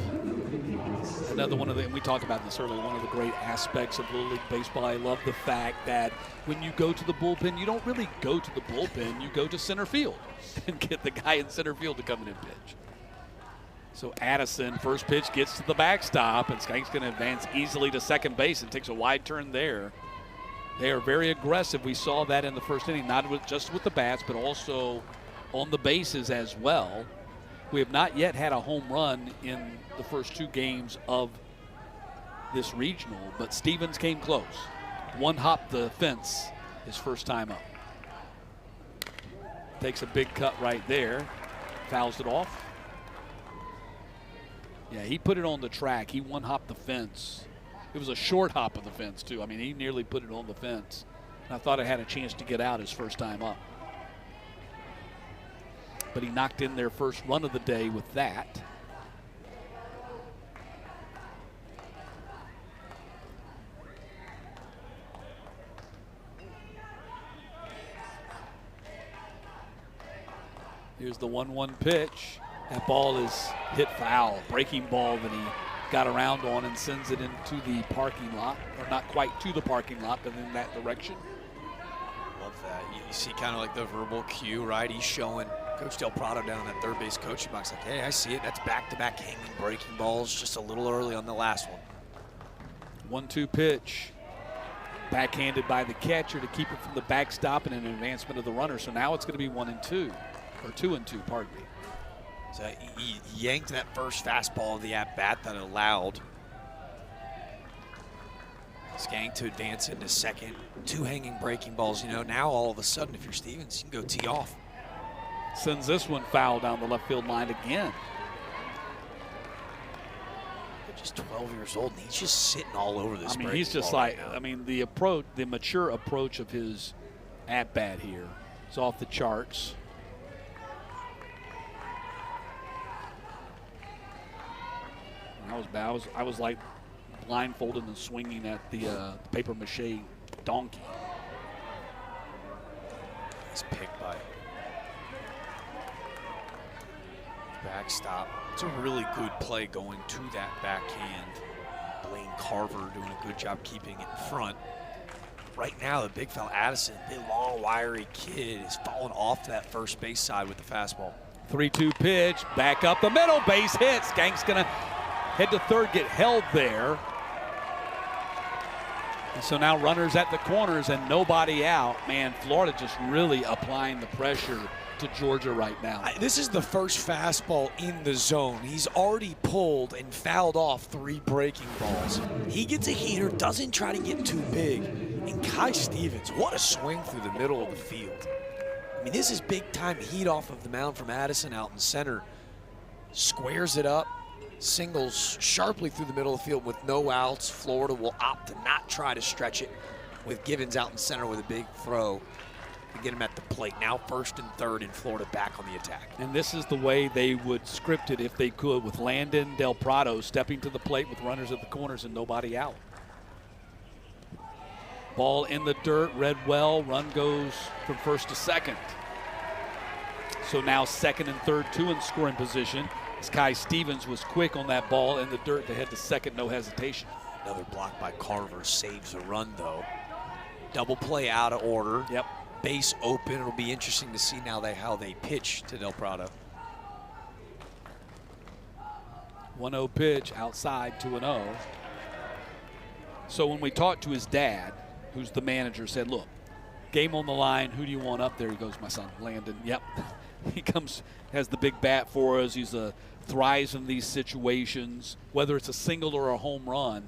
Another one of the, and we talked about this earlier, one of the great aspects of Little League Baseball. I love the fact that when you go to the bullpen, you don't really go to the bullpen, you go to center field and get the guy in center field to come in and pitch. So Addison, first pitch, gets to the backstop, and Skank's going to advance easily to second base and takes a wide turn there. They are very aggressive. We saw that in the first inning, not just with the bats, but also on the bases as well. We have not yet had a home run in the first 2 games of this regional, but Stevens came close. One hop the fence his first time up. Takes a big cut right there. Fouls it off. Yeah, he put it on the track. He one hopped the fence. It was a short hop of the fence, too. I mean, he nearly put it on the fence. And I thought it had a chance to get out his first time up. But he knocked in their first run of the day with that. Here's the 1-1 pitch. That ball is hit foul. Breaking ball that he got around on and sends it into the parking lot. Or not quite to the parking lot, but in that direction. Love that. You see kind of like the verbal cue, right? He's showing Coach Del Prado down in that third base coaching box like, hey, I see it. That's back-to-back hanging breaking balls, just a little early on the last one. 1-2 pitch. Backhanded by the catcher to keep it from the backstop and an advancement of the runner. So now it's going to be 1-2, or 2-2, pardon me. So he yanked that first fastball of the at-bat that allowed Skank to advance into second. 2 hanging breaking balls. You know, now all of a sudden, if you're Stevens, you can go tee off. Sends this one foul down the left field line again. They're just 12 years old, and he's just sitting all over this. I mean, he's just like, I mean, the approach, the mature approach of his at-bat here is off the charts. I was like blindfolded and swinging at the paper mache donkey. He's picked by backstop. It's a really good play going to that backhand. Blaine Carver doing a good job keeping it in front. Right now, the big fella Addison, big long, wiry kid, is falling off that first base side with the fastball. 3-2 pitch, back up the middle, base hit. Skank's gonna head to third, get held there. And so now runners at the corners and nobody out. Man, Florida just really applying the pressure to Georgia right now. This is the first fastball in the zone. He's already pulled and fouled off 3 breaking balls. He gets a heater, doesn't try to get too big. And Kai Stevens, what a swing through the middle of the field. I mean, this is big time heat off of the mound from Addison out in center. Squares it up. Singles sharply through the middle of the field with no outs. Florida will opt to not try to stretch it with Givens out in center with a big throw to get him at the plate. Now 1st and 3rd, and Florida back on the attack. And this is the way they would script it if they could, with Landon Del Prado stepping to the plate with runners at the corners and nobody out. Ball in the dirt, read well, run goes from 1st to 2nd. So now 2nd and 3rd, 2 in scoring position. Kai Stevens was quick on that ball in the dirt to head to 2nd, no hesitation. Another block by Carver saves a run, though. Double play out of order. Yep. Base open. It'll be interesting to see now how they pitch to Del Prado. 1-0 pitch outside, 2-0. So when we talked to his dad, who's the manager, said, look, game on the line, who do you want up there? He goes, my son, Landon. Yep. He comes, has the big bat for us. He's thrives in these situations, whether it's a single or a home run.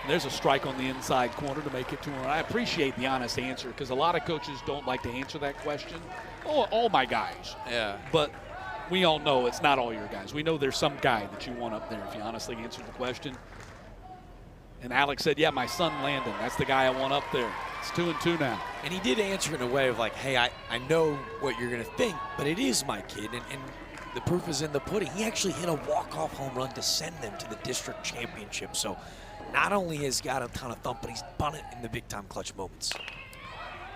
There's a strike on the inside corner to make it 2-1. I appreciate the honest answer because a lot of coaches don't like to answer that question. Oh, all my guys. Yeah. But we all know it's not all your guys. We know there's some guy that you want up there if you honestly answer the question. And Alex said, yeah, my son Landon. That's the guy I want up there. It's 2-2 now. And he did answer in a way of like, hey, I know what you're going to think, but it is my kid. And the proof is in the pudding. He actually hit a walk-off home run to send them to the district championship. So not only has he got a ton of thump, but he's done it in the big-time clutch moments.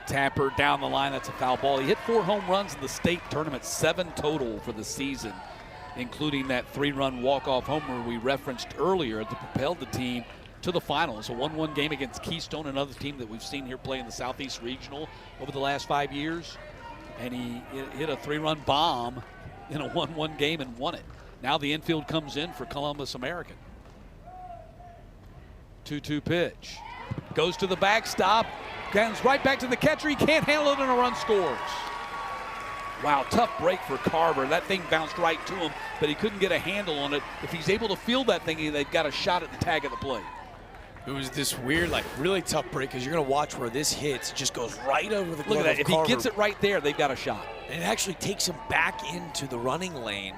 Tapper down the line. That's a foul ball. He hit 4 home runs in the state tournament, 7 total for the season, including that 3-run walk-off homer we referenced earlier that propelled the team to the finals. A 1-1 game against Keystone, another team that we've seen here play in the Southeast Regional over the last 5 years. And he hit a 3-run bomb in a 1-1 game and won it. Now the infield comes in for Columbus American. 2-2 pitch. Goes to the backstop. Comes right back to the catcher. He can't handle it and a run scores. Wow, tough break for Carver. That thing bounced right to him, but he couldn't get a handle on it. If he's able to field that thing, they've got a shot at the tag of the plate. It was this weird, like really tough break because you're going to watch where this hits. It just goes right over the glove. Look at that. If Carver. he gets it right there, they've got a shot. And it actually takes him back into the running lane.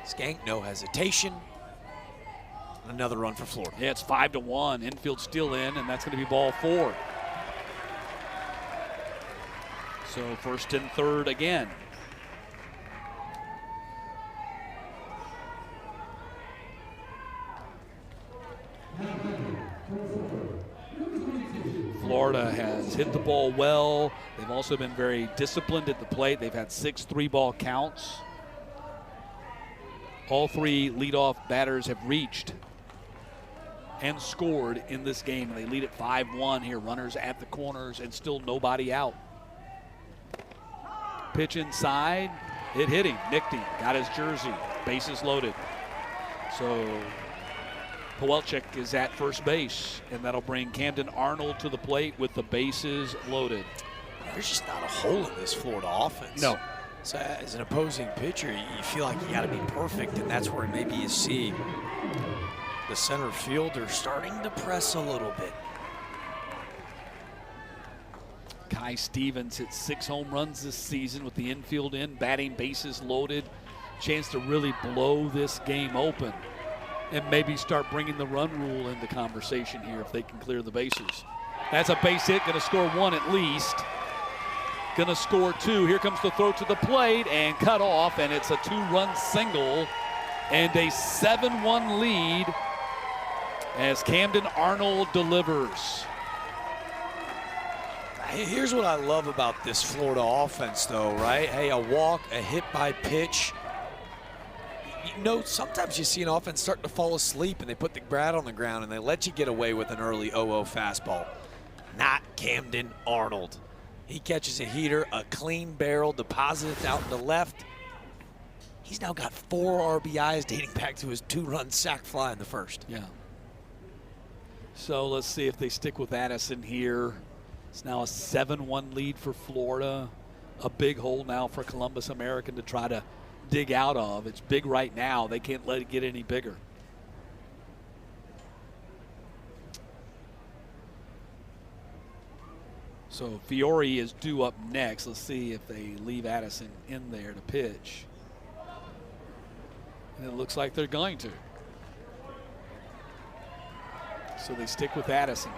Skank, no hesitation. Another run for Florida. Yeah, it's 5-1. Infield still in, and that's going to be ball 4. So first and third again. Florida has hit the ball well. They've also been very disciplined at the plate. They've had 6 3-ball counts. All 3 leadoff batters have reached and scored in this game. They lead at 5-1 here. Runners at the corners and still nobody out. Pitch inside. It hit him. Nicked him. Got his jersey. Bases loaded. So Pawelczyk is at first base, and that'll bring Camden Arnold to the plate with the bases loaded. There's just not a hole in this Florida offense. No. So as an opposing pitcher, you feel like you got to be perfect, and that's where maybe you see the center fielder starting to press a little bit. Kai Stevens hit 6 home runs this season with the infield in, batting bases loaded. Chance to really blow this game open and maybe start bringing the run rule into conversation here if they can clear the bases. That's a base hit, gonna score 1 at least. Gonna score 2. Here comes the throw to the plate and cut off, and it's a 2-run single and a 7-1 lead as Camden Arnold delivers. Here's what I love about this Florida offense, though, right? Hey, a walk, a hit by pitch. You know, sometimes you see an offense start to fall asleep and they put the bat on the ground and they let you get away with an early 0-0 fastball. Not Camden Arnold. He catches a heater, a clean barrel, deposits out to left. He's now got 4 RBIs dating back to his 2-run sac fly in the first. Yeah. So let's see if they stick with Addison here. It's now a 7-1 lead for Florida. A big hole now for Columbus American to try to dig out of. It's big right now. They can't let it get any bigger. So Fiore is due up next. Let's see if they leave Addison in there to pitch. And it looks like they're going to. So they stick with Addison.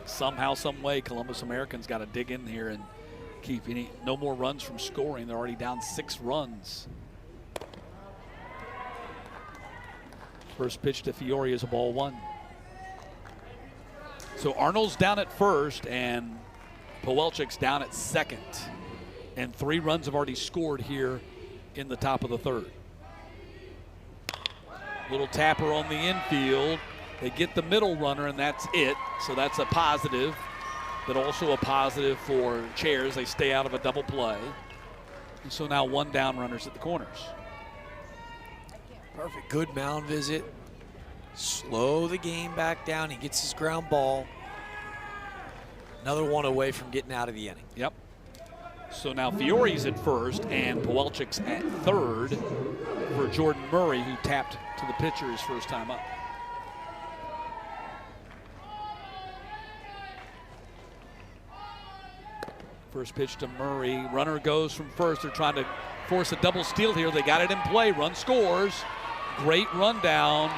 Somehow, some way, Columbus American's got to dig in here and keep no more runs from scoring. They're already down 6 runs. First pitch to Fiore is a ball 1. So Arnold's down at first and Pawelczyk's down at second. And 3 runs have already scored here in the top of the third. Little tapper on the infield. They get the middle runner, and that's it. So that's a positive, but also a positive for Chairs. They stay out of a double play. And so now 1 down, runners at the corners. Perfect. Good mound visit. Slow the game back down. He gets his ground ball. Another one away from getting out of the inning. Yep. So now Fiore's at first and Pawelczyk's at third for Jordan Murray, who tapped to the pitcher his first time up. First pitch to Murray. Runner goes from first. They're trying to force a double steal here. They got it in play. Run scores. Great rundown.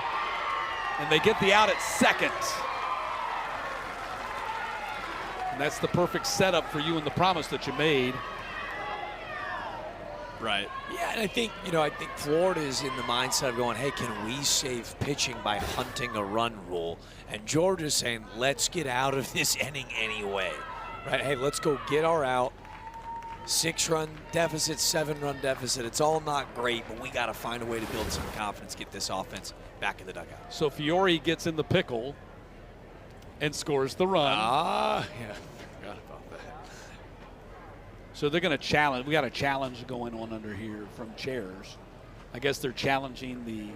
And they get the out at second. And that's the perfect setup for you and the promise that you made. Right. Yeah, and I think Florida is in the mindset of going, hey, can we save pitching by hunting a run rule? And Georgia's saying, let's get out of this inning anyway. Right? Hey, let's go get our out. 6-run deficit, 7-run deficit. It's all not great, but we got to find a way to build some confidence, get this offense back in the dugout. So Fiore gets in the pickle and scores the run. Yeah. Forgot about that. So they're going to challenge. We got a challenge going on under here from chairs. I guess they're challenging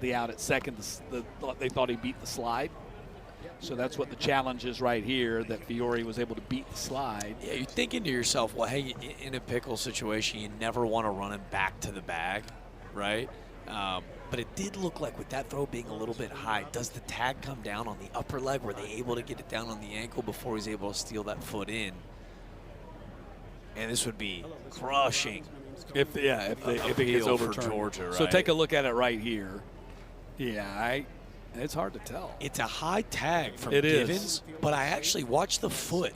the out at second. They thought he beat the slide. So that's what the challenge is right here, that Fiore was able to beat the slide. Yeah, you're thinking to yourself, well, hey, in a pickle situation, you never want to run him back to the bag, right? But it did look like with that throw being a little bit high, does the tag come down on the upper leg? Were they able to get it down on the ankle before he's able to steal that foot in? And this would be crushing. If it gets overturned. For Georgia, right? So take a look at it right here. Yeah, it's hard to tell. It's a high tag from It is. Givens, but I actually watched the foot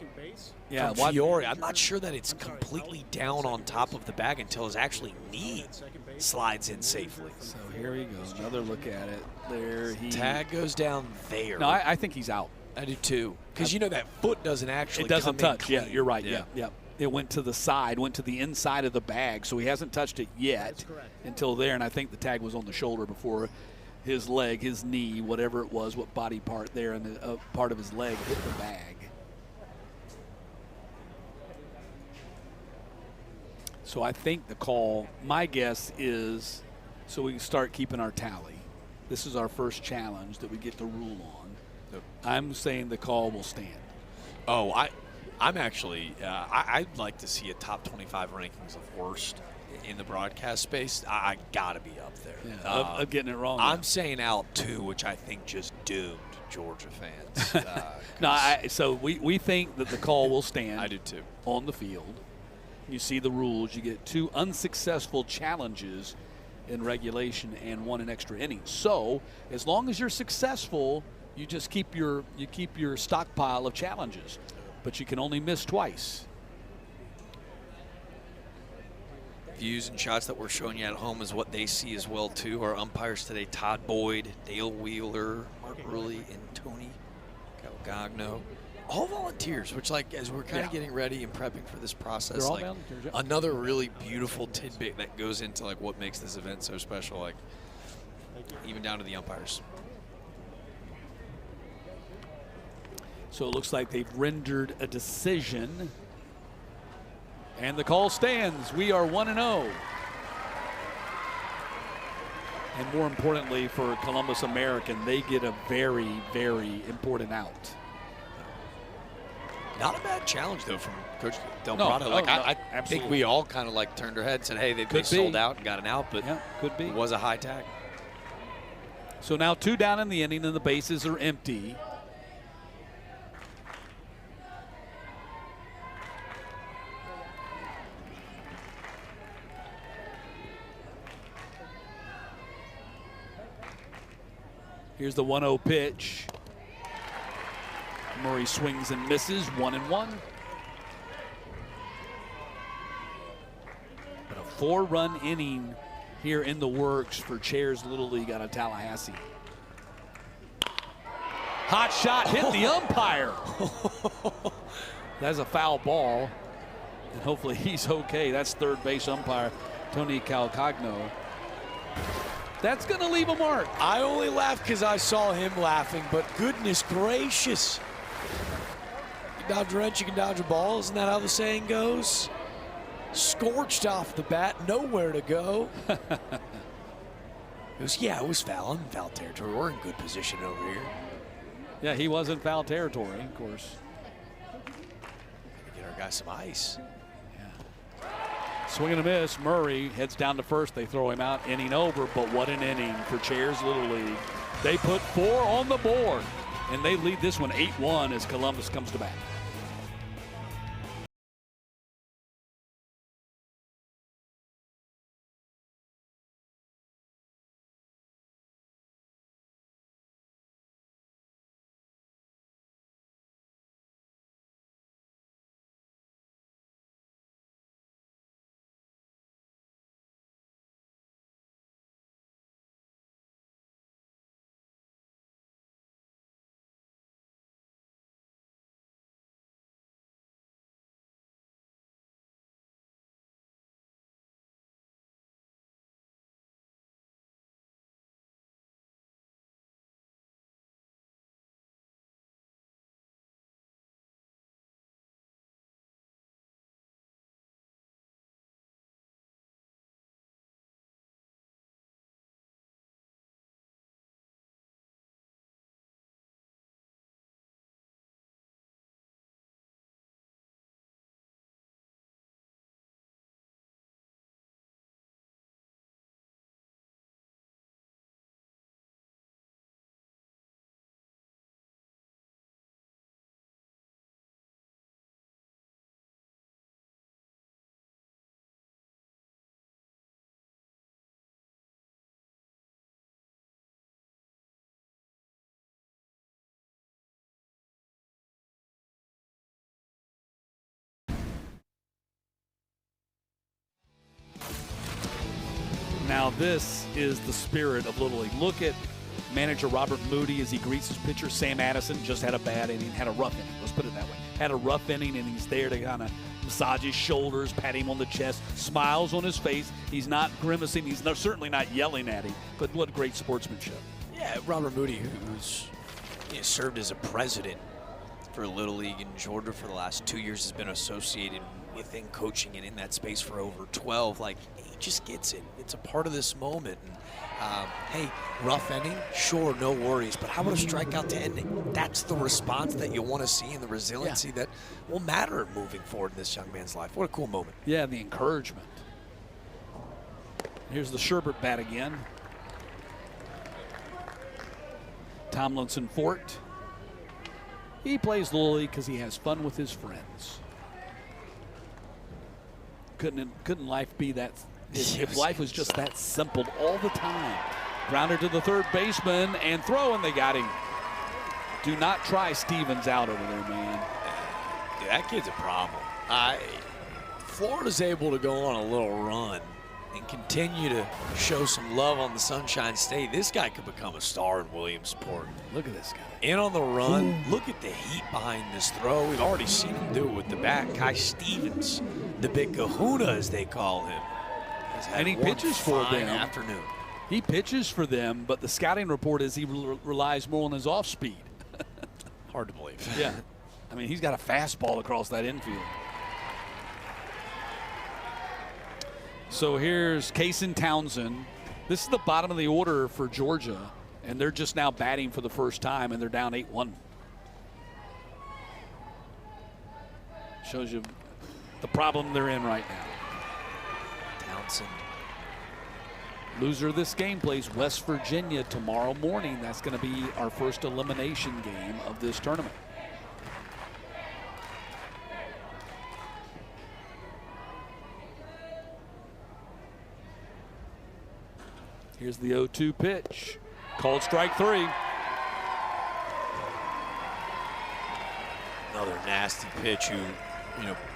Yeah, from Fiore. I'm not sure that it's completely down on top of the bag until his actually knee slides in safely. So here he goes. Another look at it. There he. Tag goes down there. No, I think he's out. I do too. Because that foot doesn't actually It doesn't come in touch. Yeah, clean. you're right. Yeah. It went to the side, went to the inside of the bag, so he hasn't touched it yet until there. And I think the tag was on the shoulder before his leg, his knee, whatever it was, what body part there, and part of his leg hit the bag. So I think the call, my guess is, so we can start keeping our tally. This is our first challenge that we get to rule on. Yep. I'm saying the call will stand. Oh, I'm actually, I'd like to see a top 25 rankings of worst in the broadcast space. I got to be up there. Yeah, of getting it wrong. I'm saying out 2, which I think just doomed Georgia fans. No, so we think that the call will stand. I do too. On the field. You see the rules. You get 2 unsuccessful challenges in regulation and 1 in extra innings. So as long as you're successful, you just keep your stockpile of challenges, but you can only miss twice. Views and shots that we're showing you at home is what they see as well too. Our umpires today: Todd Boyd, Dale Wheeler, Mark Rulli, and Tony Calgagno. All volunteers, which, like, as we're kind of getting ready and prepping for this process, They're all like, volunteers, yeah. another really beautiful tidbit that goes into like what makes this event so special, like even down to the umpires. So it looks like they've rendered a decision, and the call stands. We are 1-0. And more importantly for Columbus American, they get a very, very important out. Not a bad challenge though from Coach Del No, Prado. Like I think absolutely. we all kind of like turned our head and said, "Hey, they sold out and got an out," but yeah, could be. It was a high tag. So now 2 down in the inning, and the bases are empty. Here's the 1-0 pitch. Murray swings and misses, 1-1. But a 4-run inning here in the works for Chairs Little League out of Tallahassee. Hot shot hit the umpire. That's a foul ball, and hopefully he's okay. That's third base umpire Tony Calcagno. That's going to leave a mark. I only laughed because I saw him laughing, but goodness gracious. You can dodge a wrench, you can dodge a ball. Isn't that how the saying goes? Scorched off the bat, nowhere to go. It was foul. I'm in foul territory. We're in good position over here. Yeah, he was in foul territory, of course. Get our guy some ice. Yeah. Swing and a miss. Murray heads down to first. They throw him out, inning over. But what an inning for Chairs Little League. They put 4 on the board, and they lead this one 8-1 as Columbus comes to bat. Now this is the spirit of Little League. Look at manager Robert Moody as he greets his pitcher. Sam Addison just had a bad inning, had a rough inning. Let's put it that way. Had a rough inning, and he's there to kind of massage his shoulders, pat him on the chest, smiles on his face. He's not grimacing. He's certainly not yelling at him, but what great sportsmanship. Yeah, Robert Moody, who's served as a president for Little League in Georgia for the last 2 years, has been associated within coaching and in that space for over 12. Like, he just gets it. It's a part of this moment. And, hey, rough ending, sure, no worries. But how about a strikeout to end it? That's the response that you want to see and the resiliency that will matter moving forward in this young man's life. What a cool moment. Yeah, the encouragement. Here's the Sherbert bat again. Tomlinson Fort. He plays Little League because he has fun with his friends. Couldn't life be that? If life was just that simple all the time. Grounder to the third baseman and throw, and they got him. Do not try Stevens out over there, man. Dude, that kid's a problem. Florida's able to go on a little run and continue to show some love on the Sunshine State. This guy could become a star in Williamsport. Look at this guy. In on the run. Look at the heat behind this throw. We've already seen him do it with the bat. Kai Stevens, the big kahuna, as they call him. And he pitches for them. Afternoon. He pitches for them, but the scouting report is he relies more on his off speed. Hard to believe. Yeah. I mean, he's got a fastball across that infield. So here's Kason Townsend. This is the bottom of the order for Georgia, and they're just now batting for the first time, and they're down 8-1. Shows you the problem they're in right now. Townsend. Loser of this game plays West Virginia tomorrow morning. That's going to be our first elimination game of this tournament. Here's the 0-2 pitch. Called strike 3. Another nasty pitch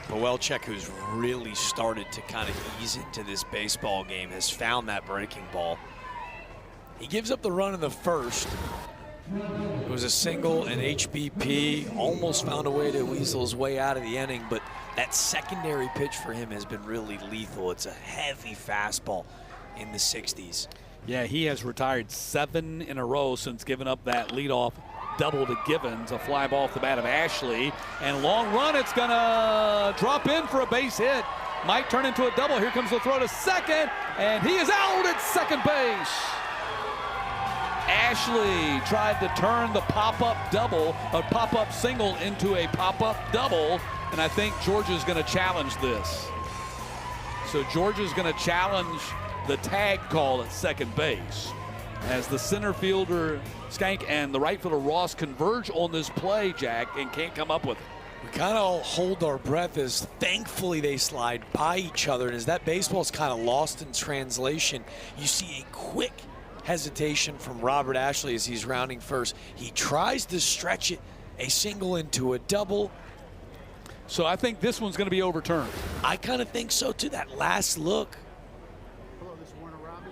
Boelchek, who's really started to kind of ease into this baseball game, has found that breaking ball. He gives up the run in the first. It was a single, and HBP almost found a way to weasel his way out of the inning, but that secondary pitch for him has been really lethal. It's a heavy fastball in the 60s. Yeah, he has retired 7 in a row since giving up that leadoff double to Givens, a fly ball off the bat of Ashley, and long run. It's gonna drop in for a base hit. Might turn into a double. Here comes the throw to second, and he is out at second base. Ashley tried to turn the pop-up double, a pop-up single into a pop-up double, and I think Georgia's gonna challenge this. So Georgia's going to challenge the tag call at second base as the center fielder Skank and the right fielder Ross converge on this play, Jack, and can't come up with it. We kind of all hold our breath as thankfully they slide by each other. And as that baseball's kind of lost in translation, you see a quick hesitation from Robert Ashley as he's rounding first. He tries to stretch it, a single into a double. So I think this one's going to be overturned. I kind of think so too. That last look.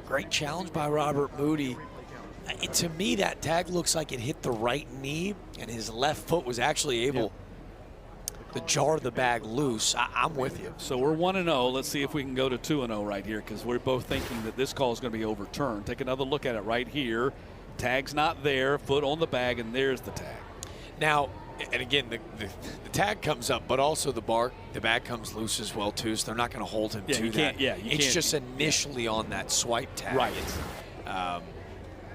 Great challenge by Robert Moody. To me, that tag looks like it hit the right knee, and his left foot was actually able to jar the bag loose. I'm with you. So we're 1-0. Let's see if we can go to 2-0 right here, because we're both thinking that this call is going to be overturned. Take another look at it right here. Tag's not there, foot on the bag, and there's the tag. Now, and again, the tag comes up, but also the bag comes loose as well too, so they're not going to hold him to that. It's just initially on that swipe tag. Right.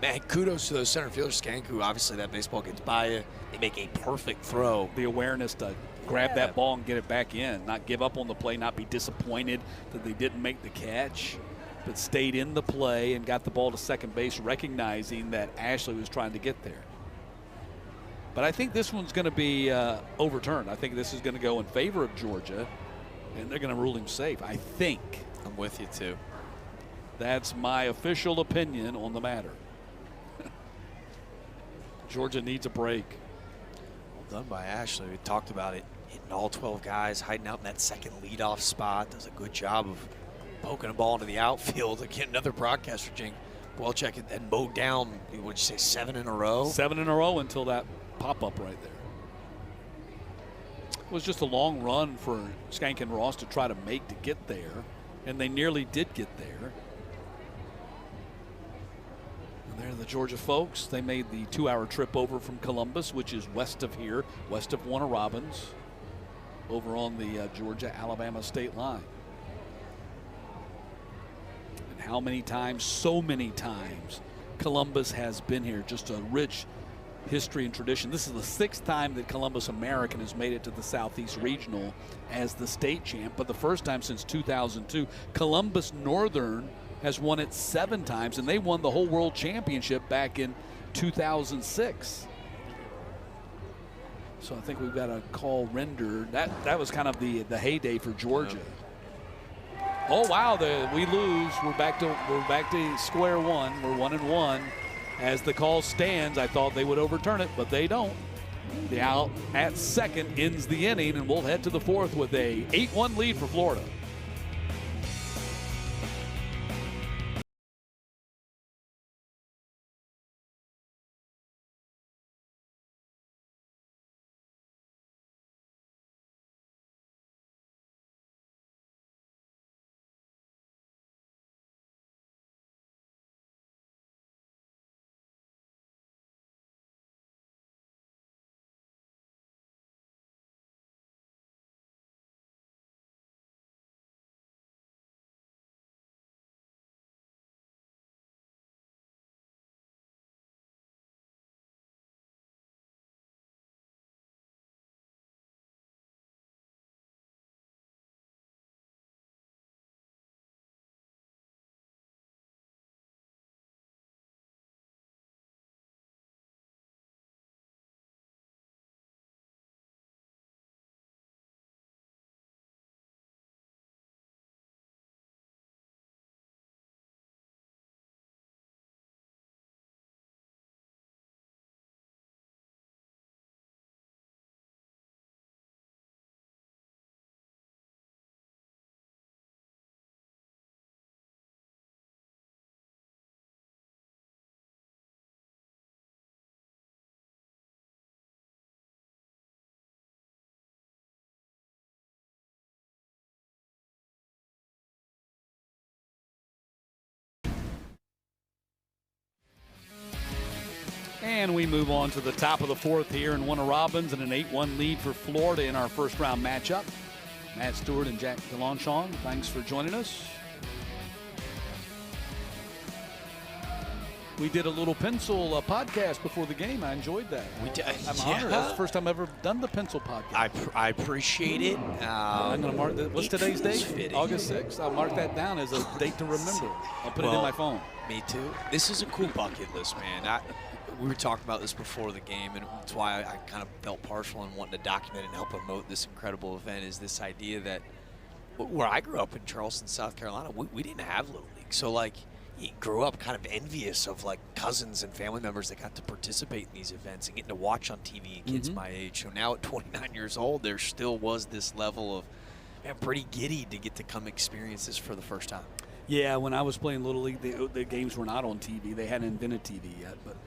Man, kudos to those center fielders, Skank, who obviously that baseball gets by you. They make a perfect throw. The awareness to grab that ball and get it back in, not give up on the play, not be disappointed that they didn't make the catch, but stayed in the play and got the ball to second base, recognizing that Ashley was trying to get there. But I think this one's going to be overturned. I think this is going to go in favor of Georgia, and they're going to rule him safe, I think. I'm with you, too. That's my official opinion on the matter. Georgia needs a break. Well done by Ashley. We talked about it. Hitting all 12 guys, hiding out in that second leadoff spot. Does a good job of poking a ball into the outfield. Again, another broadcaster, Jing Welchek, and mowed down, what would you say, 7 in a row? 7 in a row until that pop-up right there. It was just a long run for Skank and Ross to try to make to get there, and they nearly did get there. And there are the Georgia folks. They made the 2-hour trip over from Columbus, which is west of here, west of Warner Robins, over on the Georgia-Alabama state line. And how many times, so many times, Columbus has been here. Just a rich history and tradition. This is the 6th time that Columbus American has made it to the Southeast Regional as the state champ, but the first time since 2002. Columbus Northern has won it 7 times, and they won the whole world championship back in 2006. So I think we've got a call rendered. That was kind of the heyday for Georgia. Oh wow, we lose. We're back to square one. We're 1-1. As the call stands, I thought they would overturn it, but they don't. The out at second ends the inning, and we'll head to the 4th with a 8-1 lead for Florida. And we move on to the top of the 4th here in Warner Robins, and an 8-1 lead for Florida in our first round matchup. Matt Stewart and Jack DeLongchamp, thanks for joining us. We did a little pencil podcast before the game. I enjoyed that. We did. I'm honored. That's the first time I've ever done the pencil podcast. I appreciate it. I'm going to mark what's today's date? Fitting. August 6th. I'll mark that down as a date to remember. I'll put it in my phone. Me too. This is a cool bucket list, man. We were talking about this before the game, and that's why I kind of felt partial in wanting to document and help promote this incredible event, is this idea that where I grew up in Charleston, South Carolina, we didn't have Little League. So, like, you grew up kind of envious of, like, cousins and family members that got to participate in these events and getting to watch on TV and kids my age. So now at 29 years old, there still was this level of, man, pretty giddy to get to come experience this for the first time. Yeah, when I was playing Little League, the games were not on TV. They hadn't invented TV yet, but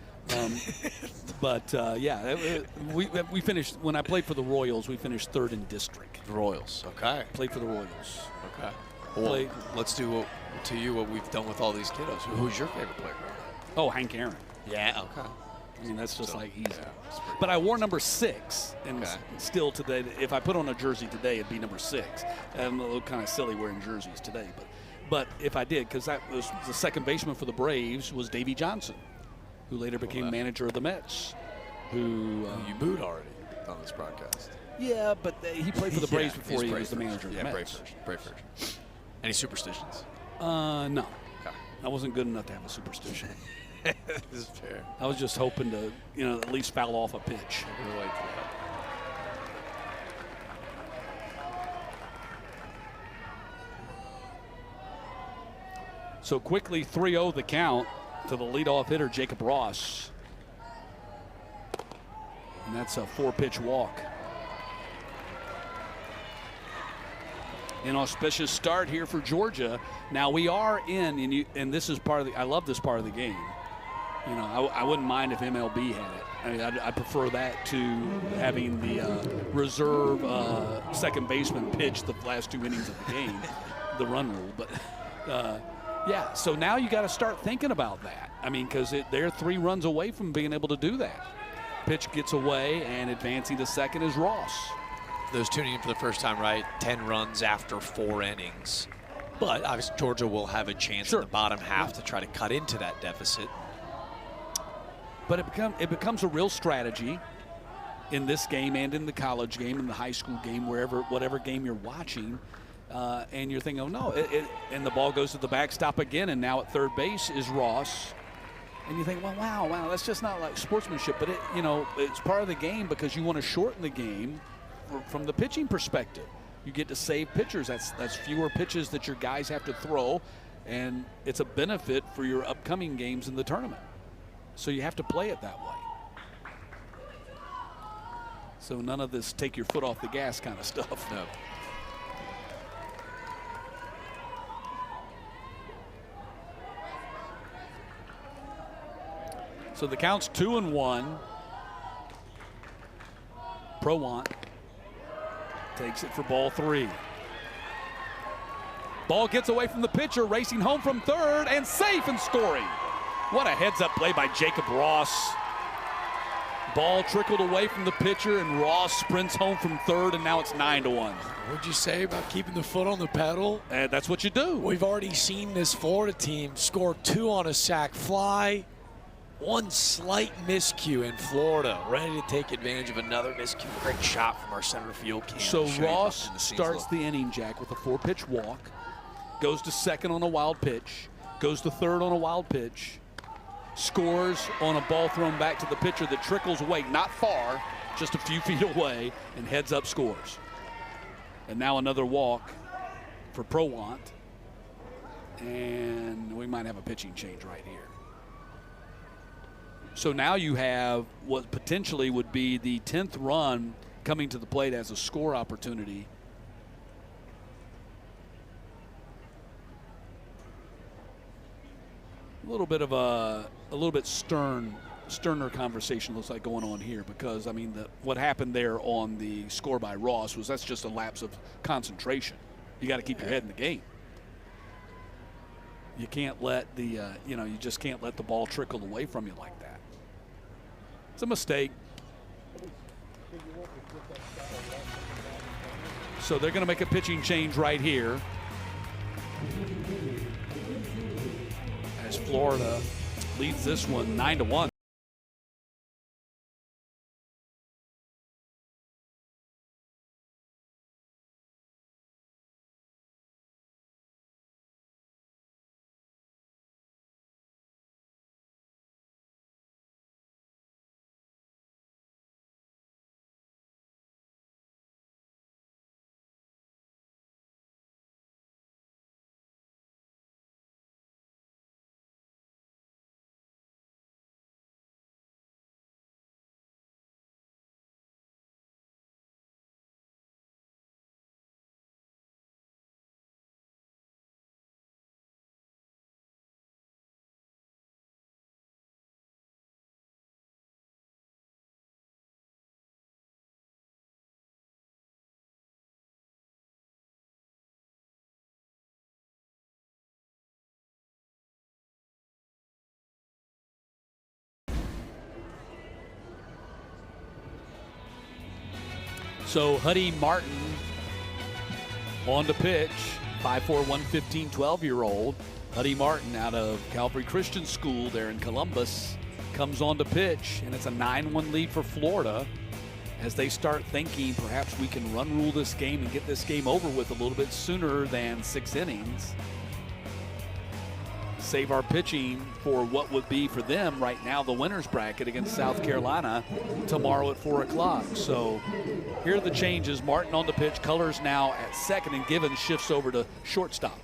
we finished, when I played for the Royals, we finished 3rd in district. The Royals, okay. Played for the Royals. Okay. Well, let's do what we've done with all these kiddos. Who's your favorite player growing up? Oh, Hank Aaron. Yeah, okay. I mean, that's just like easy. Yeah, but I wore number 6, and still today, if I put on a jersey today, it'd be number 6. I'm a little kind of silly wearing jerseys today, but if I did, because that was the second baseman for the Braves was Davey Johnson, who later became manager of the Mets. Who you booed already on this broadcast. Yeah, but he played for the Braves before he was the manager of the Mets. Brave first. Any superstitions? No. Okay. I wasn't good enough to have a superstition. This is fair. I was just hoping to, at least foul off a pitch. I relate to that. So quickly 3-0 the count to the leadoff hitter, Jacob Ross. And that's a 4-pitch walk. Inauspicious start here for Georgia. Now we are in, and this is part of I love this part of the game. I wouldn't mind if MLB had it. I mean, I prefer that to having the reserve second baseman pitch the last 2 innings of the game, the run rule. But yeah, so now you got to start thinking about that. I mean, because they're 3 runs away from being able to do that. Pitch gets away, and advancing to second is Ross. Those tuning in for the first time, right? 10 runs after 4 innings. But obviously Georgia will have a chance in the bottom half to try to cut into that deficit. But it becomes a real strategy in this game and in the college game, in the high school game, whatever game you're watching. And you're thinking, oh, no. And the ball goes to the backstop again, and now at third base is Ross. And you think, well, wow, that's just not like sportsmanship. But, it's part of the game because you want to shorten the game from the pitching perspective. You get to save pitchers. That's fewer pitches that your guys have to throw, and it's a benefit for your upcoming games in the tournament. So you have to play it that way. So none of this take your foot off the gas kind of stuff. No. So the count's 2-1. Prowant takes it for ball 3. Ball gets away from the pitcher, racing home from third, and safe and scoring. What a heads-up play by Jacob Ross. Ball trickled away from the pitcher, and Ross sprints home from third, and now it's 9-1. What'd you say about keeping the foot on the pedal? And that's what you do. We've already seen this Florida team score 2 on a sac fly. 1 slight miscue in Florida, ready to take advantage of another miscue. Great shot from our center field cam. So Ross starts the inning, Jack, with a 4-pitch walk, goes to second on a wild pitch, goes to third on a wild pitch, scores on a ball thrown back to the pitcher that trickles away, not far, just a few feet away, and heads up scores. And now another walk for Prowant, and we might have a pitching change right here. So now you have what potentially would be the 10th run coming to the plate as a score opportunity. A little bit sterner conversation looks like going on here, because I mean what happened there on the score by Ross that's just a lapse of concentration. You got to keep your head in the game. You can't let you just can't let the ball trickle away from you like that. It's a mistake. So they're going to make a pitching change right here. As Florida leads this one 9-1. So Huddy Martin on the pitch, 5'4", 115, 12-year-old. Huddy Martin out of Calvary Christian School there in Columbus comes on the pitch, and it's a 9-1 lead for Florida as they start thinking perhaps we can run rule this game and get this game over with a little bit sooner than 6 innings. Save our pitching for what would be for them right now the winner's bracket against South Carolina tomorrow at 4 o'clock. So here are the changes. Martin on the pitch, Colors now at second, and Givens shifts over to shortstop.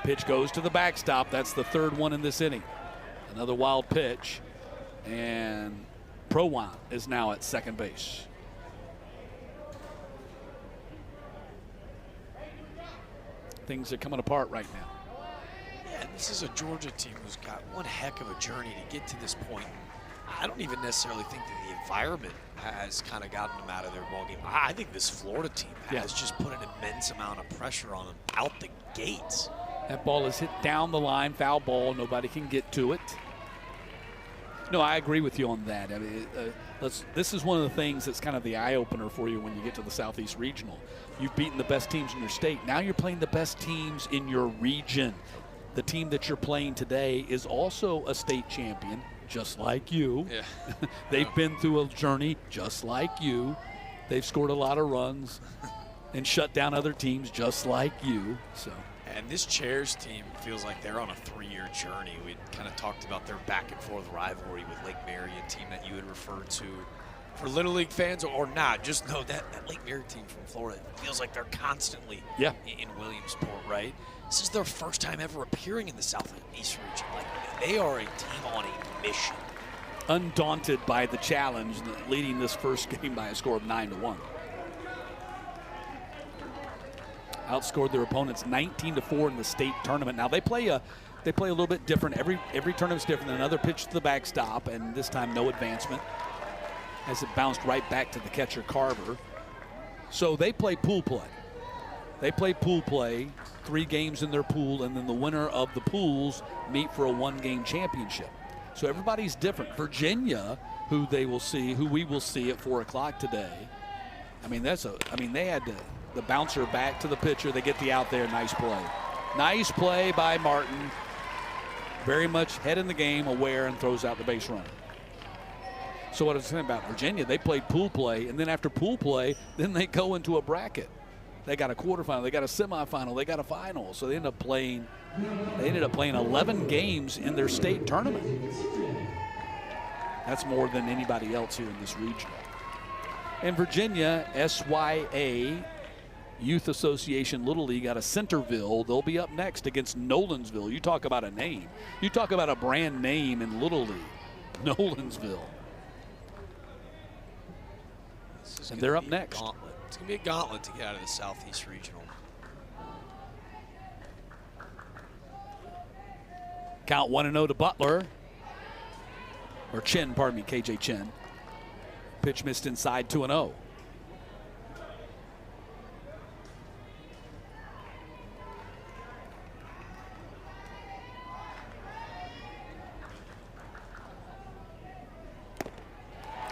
Pitch goes to the backstop. That's the 3rd one in this inning. Another wild pitch, and Prowan is now at second base. Things are coming apart right now. Yeah, this is a Georgia team who's got one heck of a journey to get to this point. I don't even necessarily think that the environment has kind of gotten them out of their ballgame. I think this Florida team has just put an immense amount of pressure on them out the gates. That ball is hit down the line, foul ball. Nobody can get to it. No, I agree with you on that. I mean, this is one of the things that's kind of the eye-opener for you when you get to the Southeast Regional. You've beaten the best teams in your state. Now you're playing the best teams in your region. The team that you're playing today is also a state champion, just like you. Yeah. They've been through a journey just like you. They've scored a lot of runs and shut down other teams just like you. So. And this Chairs team feels like they're on a 3-year journey. We kind of talked about their back-and-forth rivalry with Lake Mary, a team that you had referred to. For Little League fans or not, just know that Lake Mary team from Florida feels like they're constantly in Williamsport, right? This is their first time ever appearing in the Southeast region. Like, they are a team on a mission. Undaunted by the challenge, leading this first game by a score of 9-1. Outscored their opponents 19-4 in the state tournament. Now they play a little bit different. Every tournament's different. Another pitch to the backstop, and this time no advancement, as it bounced right back to the catcher Carver. So they play pool play. They play pool play, 3 games in their pool, and then the winner of the pools meet for a 1-game championship. So everybody's different. Virginia, who we will see at 4 o'clock today. I mean, they had the bouncer back to the pitcher. They get the out there. Nice play. Nice play by Martin. Very much head in the game, aware, and throws out the base runner. So what I was saying about Virginia, they played pool play, and then after pool play, then they go into a bracket. They got a quarterfinal, they got a semifinal, they got a final. So they ended up playing 11 games in their state tournament. That's more than anybody else here in this region. In Virginia, SYA Youth Association Little League out of Centerville. They'll be up next against Nolensville. You talk about a name. You talk about a brand name in Little League. Nolensville. And they're up next. Gauntlet. It's going to be a gauntlet to get out of the Southeast Regional. Count 1-0 to Butler. Or Chin, pardon me, KJ Chin. Pitch missed inside, 2-0.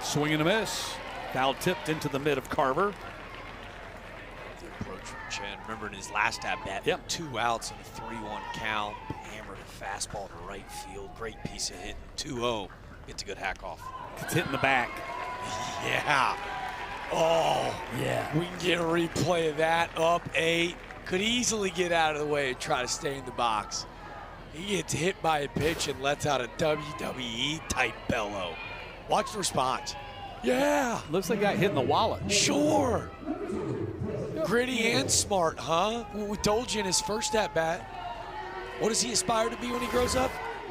Swing and a miss. Foul tipped into the mid of Carver. The approach approach from Chen. Remember in his last at-bat, Yep. 2 outs and a 3-1 count. Hammered a fastball to right field. Great piece of hitting. 2-0. Gets a good hack off. It's hitting the back. Yeah. Oh. Yeah. We can get a replay of that. Up 8. Could easily get out of the way and try to stay in the box. He gets hit by a pitch and lets out a WWE-type bellow. Watch the response. Yeah. Looks like a guy hitting the wallet. Sure. Gritty and smart, huh? Well, we told you in his first at-bat. What does he aspire to be when he grows up?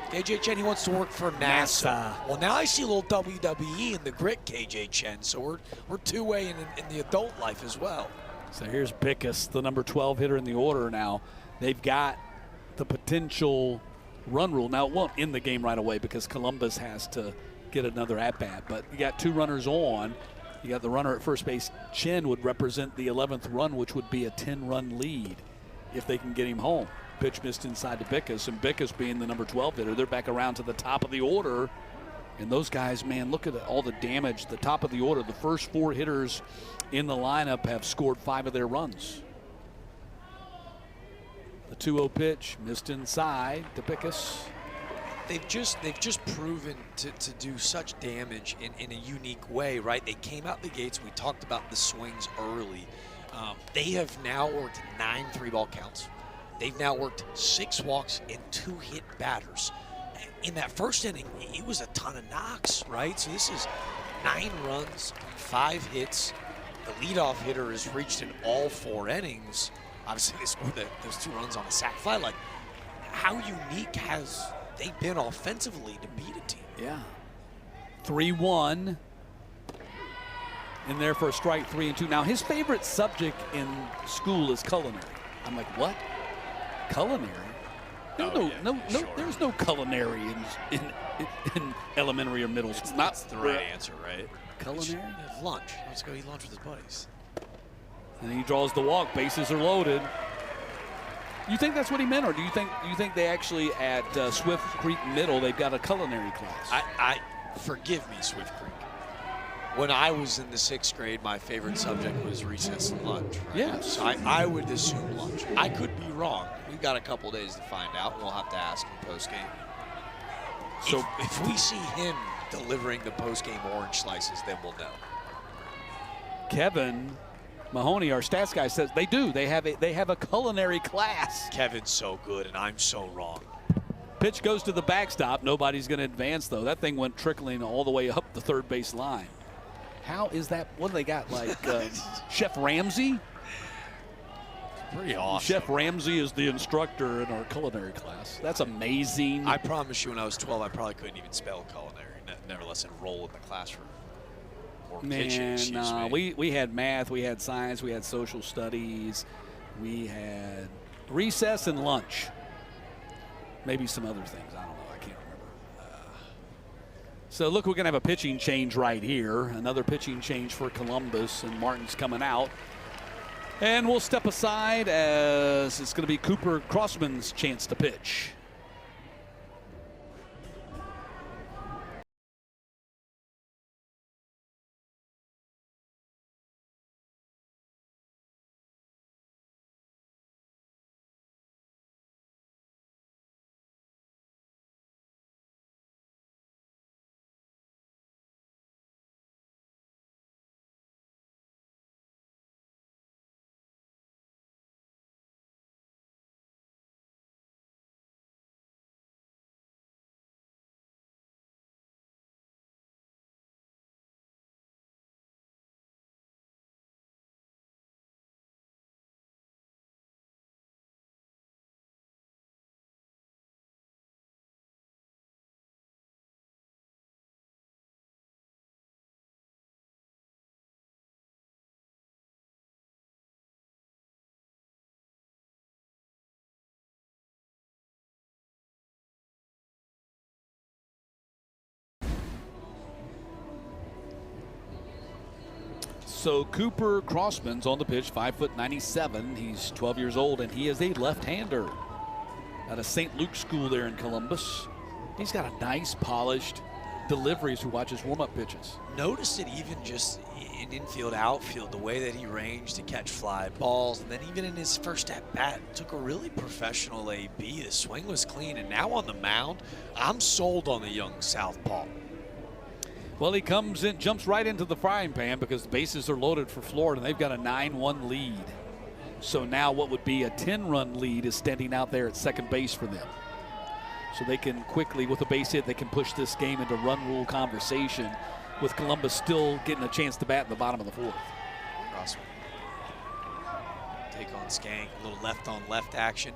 KJ Chen, he wants to work for NASA. Well, now I see a little WWE in the grit, KJ Chen. So we're two-way in the adult life as well. So here's Bickus, the number 12 hitter in the order now. They've got the potential run rule. Now, it won't end the game right away because Columbus has to get another at-bat. But you got 2 runners on. You got the runner at first base. Chen would represent the 11th run, which would be a 10-run lead if they can get him home. Pitch missed inside to Bickus, and Bickus being the number 12 hitter, they're back around to the top of the order. And those guys, man, look at all the damage. The top of the order, the first 4 hitters in the lineup have scored 5 of their runs. The 2-0 pitch missed inside to Bickus. They've just proven to do such damage in a unique way, right? They came out the gates. We talked about the swings early. They have now worked 9 3-ball counts. They've now worked 6 walks and 2 hit batters. In that first inning, it was a ton of knocks, right? So this is 9 runs, 5 hits. The leadoff hitter has reached in all 4 innings. Obviously, they scored those 2 runs on a sac fly. Like, how unique has they been offensively to beat a team? Yeah. 3-1 in there for a strike, 3-2. Now, his favorite subject in school is culinary. I'm like, what? Culinary? There's no culinary in elementary or middle school. That's the right answer, right? Culinary? Lunch. Let's go eat lunch with his buddies. And he draws the walk. Bases are loaded. You think that's what he meant, or do you think they actually at Swift Creek Middle they've got a culinary class? I forgive me, Swift Creek. When I was in the 6th grade, my favorite subject was recess and lunch. Right? Yes. So I would assume lunch. I could be wrong. We've got a couple days to find out. We'll have to ask him post-game. So if we see him delivering the post-game orange slices, then we'll know. Kevin Mahoney, our stats guy, says they do. They have a culinary class. Kevin's so good, and I'm so wrong. Pitch goes to the backstop. Nobody's going to advance, though. That thing went trickling all the way up the third base line. How is that? What do they got? Like Chef Ramsay? Pretty awesome. Chef Ramsay is the instructor in our culinary class. That's amazing. I promise you, when I was 12, I probably couldn't even spell culinary. Nevertheless, enroll in the classroom. Or kitchen, excuse me. We had math, we had science, we had social studies, we had recess and lunch. Maybe some other things. I don't know. I can't remember. So look, we're going to have a pitching change right here. Another pitching change for Columbus, and Martin's coming out. And we'll step aside as it's going to be Cooper Crossman's chance to pitch. So Cooper Crossman's on the pitch, 5'97". He's 12 years old, and he is a left-hander out of St. Luke's School there in Columbus. He's got a nice, polished delivery as he watches warm-up pitches. Notice it even just in infield, outfield, the way that he ranged to catch fly balls, and then even in his first at-bat, took a really professional AB. The swing was clean, and now on the mound, I'm sold on the young southpaw. Well, he comes in, jumps right into the frying pan because the bases are loaded for Florida, and they've got a 9-1 lead. So now what would be a 10-run lead is standing out there at second base for them. So they can quickly, with a base hit, they can push this game into run rule conversation, with Columbus still getting a chance to bat in the bottom of the fourth. Crossman. Take on Skank, a little left-on-left action.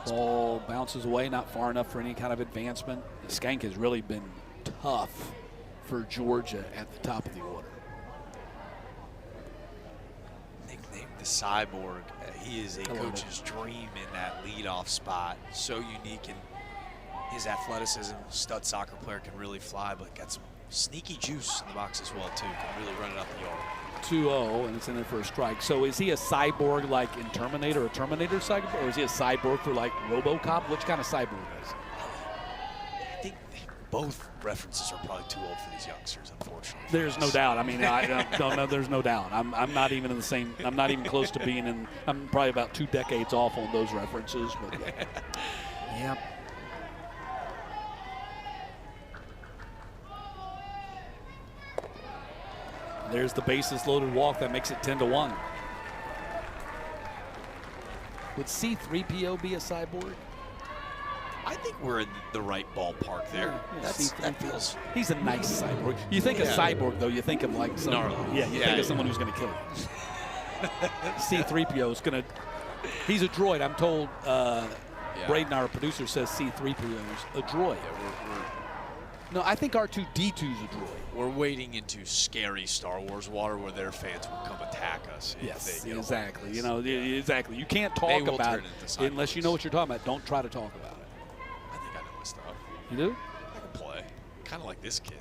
Ball bounces away, not far enough for any kind of advancement. Skank has really been tough for Georgia at the top of the order. Nicknamed the Cyborg. He is a coach's dream in that leadoff spot. So unique in his athleticism. Stud soccer player, can really fly, but got some sneaky juice in the box as well, too. Can really run it up the yard. 2-0, and it's in there for a strike. So is he a cyborg like in Terminator, a Terminator cyborg, or is he a cyborg for like RoboCop? Which kind of cyborg is he? I think both references are probably too old for these youngsters, unfortunately. There's no doubt. I mean, I don't know. There's no doubt. I'm not even in the same. I'm not even close to being in. I'm probably about 2 decades off on those references. But yeah. There's the bases loaded walk that makes it 10-1. Would C-3PO be a cyborg? I think we're in the right ballpark there. Yeah, that feels. He's a nice cyborg. You think of cyborg though, you think of like some. Gnarly. Yeah, you think of someone who's going to kill you. C-3PO is going to. He's a droid. I'm told. Braden, our producer, says C-3PO is a droid. No, I think R2-D2 is a droid. We're wading into scary Star Wars water where their fans will come attack us. Yes, exactly. You know, exactly. You can't talk about it unless you know what you're talking about. Don't try to talk about it. I think I know my stuff. You do? I can play. Kind of like this kid.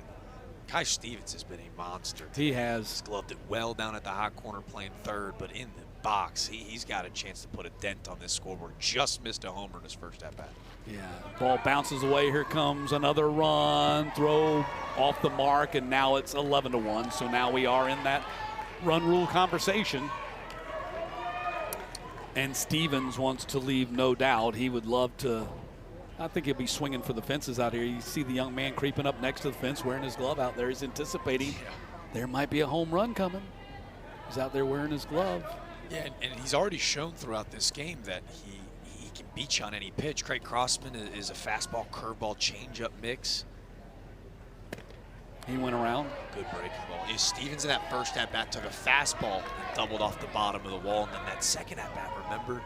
Kai Stevens has been a monster. He has. He's gloved it well down at the hot corner playing third, but in the box, he's got a chance to put a dent on this scoreboard. Just missed a homer in his first at-bat. Yeah, ball bounces away. Here comes another run. Throw off the mark, and now it's 11-1. So now we are in that run rule conversation. And Stevens wants to leave, no doubt. He would love to. I think he'll be swinging for the fences out here. You see the young man creeping up next to the fence wearing his glove out there. He's anticipating there might be a home run coming. He's out there wearing his glove. Yeah, and he's already shown throughout this game that he can beat you on any pitch. Craig Crossman is a fastball, curveball, changeup mix. He went around. Good breaking ball. Stevens in that first at-bat took a fastball and doubled off the bottom of the wall. And then that second at-bat, remember,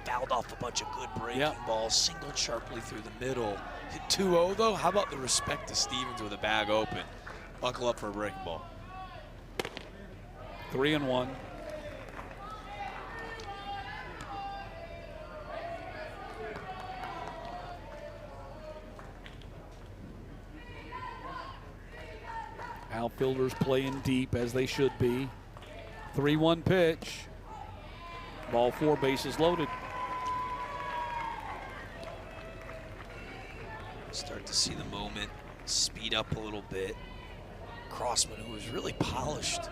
fouled off a bunch of good breaking balls, singled sharply through the middle. Hit 2-0, though. How about the respect to Stevens with a bag open? Buckle up for a breaking ball. 3-1. Outfielders playing deep as they should be. 3-1 pitch. Ball 4, bases loaded. Start to see the moment speed up a little bit. Crossman, who was really polished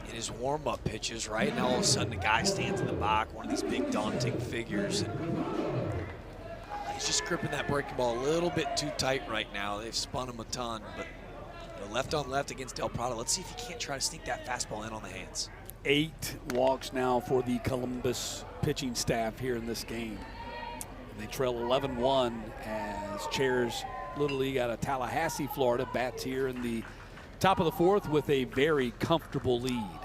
in his warm-up pitches, right? And all of a sudden, the guy stands in the box, one of these big, daunting figures. And he's just gripping that breaking ball a little bit too tight right now. They've spun him a ton, but left on left against Del Prado. Let's see if he can't try to sneak that fastball in on the hands. 8 walks now for the Columbus pitching staff here in this game. And they trail 11-1 as Chairs Little League out of Tallahassee, Florida, bats here in the top of the fourth with a very comfortable lead.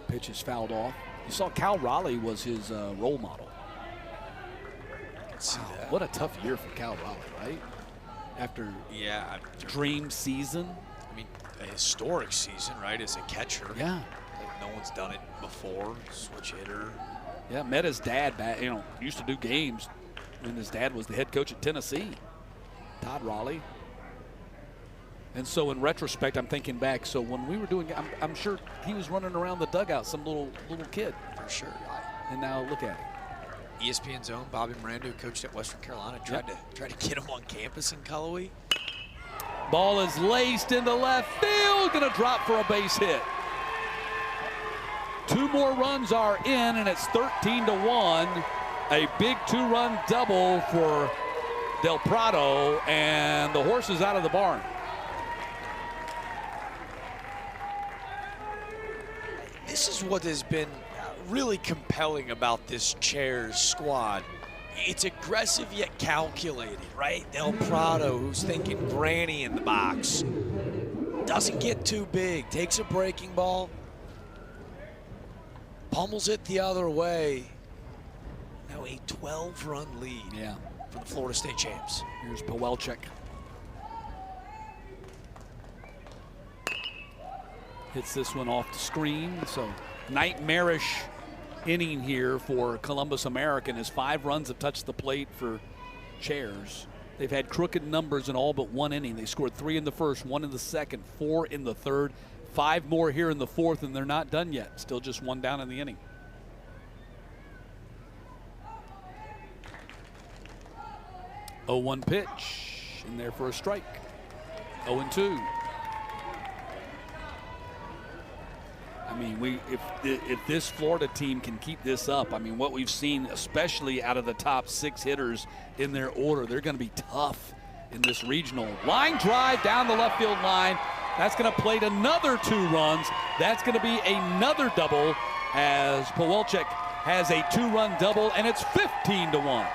Pitch is fouled off. You saw Cal Raleigh was his role model. Wow, what a tough year for Cal Raleigh, right? After dream season. I mean, a historic season, right, as a catcher. Yeah. Like no one's done it before, switch hitter. Yeah, met his dad back, used to do games when his dad was the head coach at Tennessee, Todd Raleigh. And so in retrospect, I'm thinking back, so when we were doing, I'm sure he was running around the dugout, some little kid. For sure. And now look at him. ESPN's own Bobby Miranda, who coached at Western Carolina, tried to get him on campus in Cullowhee. Ball is laced into left field, gonna drop for a base hit. 2 more runs are in, and it's 13-1. A big 2-run double for Del Prado, and the horse is out of the barn. This is what has been really compelling about this Chairs squad. It's aggressive yet calculated, right? Del Prado, who's thinking granny in the box, doesn't get too big, takes a breaking ball, pummels it the other way. Now a 12-run lead for the Florida State champs. Here's Pawelczyk. Hits this one off the screen. So nightmarish inning here for Columbus American as 5 runs have touched the plate for Chairs. They've had crooked numbers in all but 1 inning. They scored 3 in the first, 1 in the second, 4 in the third, 5 more here in the fourth, and they're not done yet. Still just 1 down in the inning. Oh, 1 pitch in there for a strike. 0-2. I mean, if this Florida team can keep this up, I mean, what we've seen, especially out of the top 6 hitters in their order, they're going to be tough in this regional. Line drive down the left field line. That's going to plate another 2 runs. That's going to be another double as Pawelczyk has a 2-run double, and it's 15-1.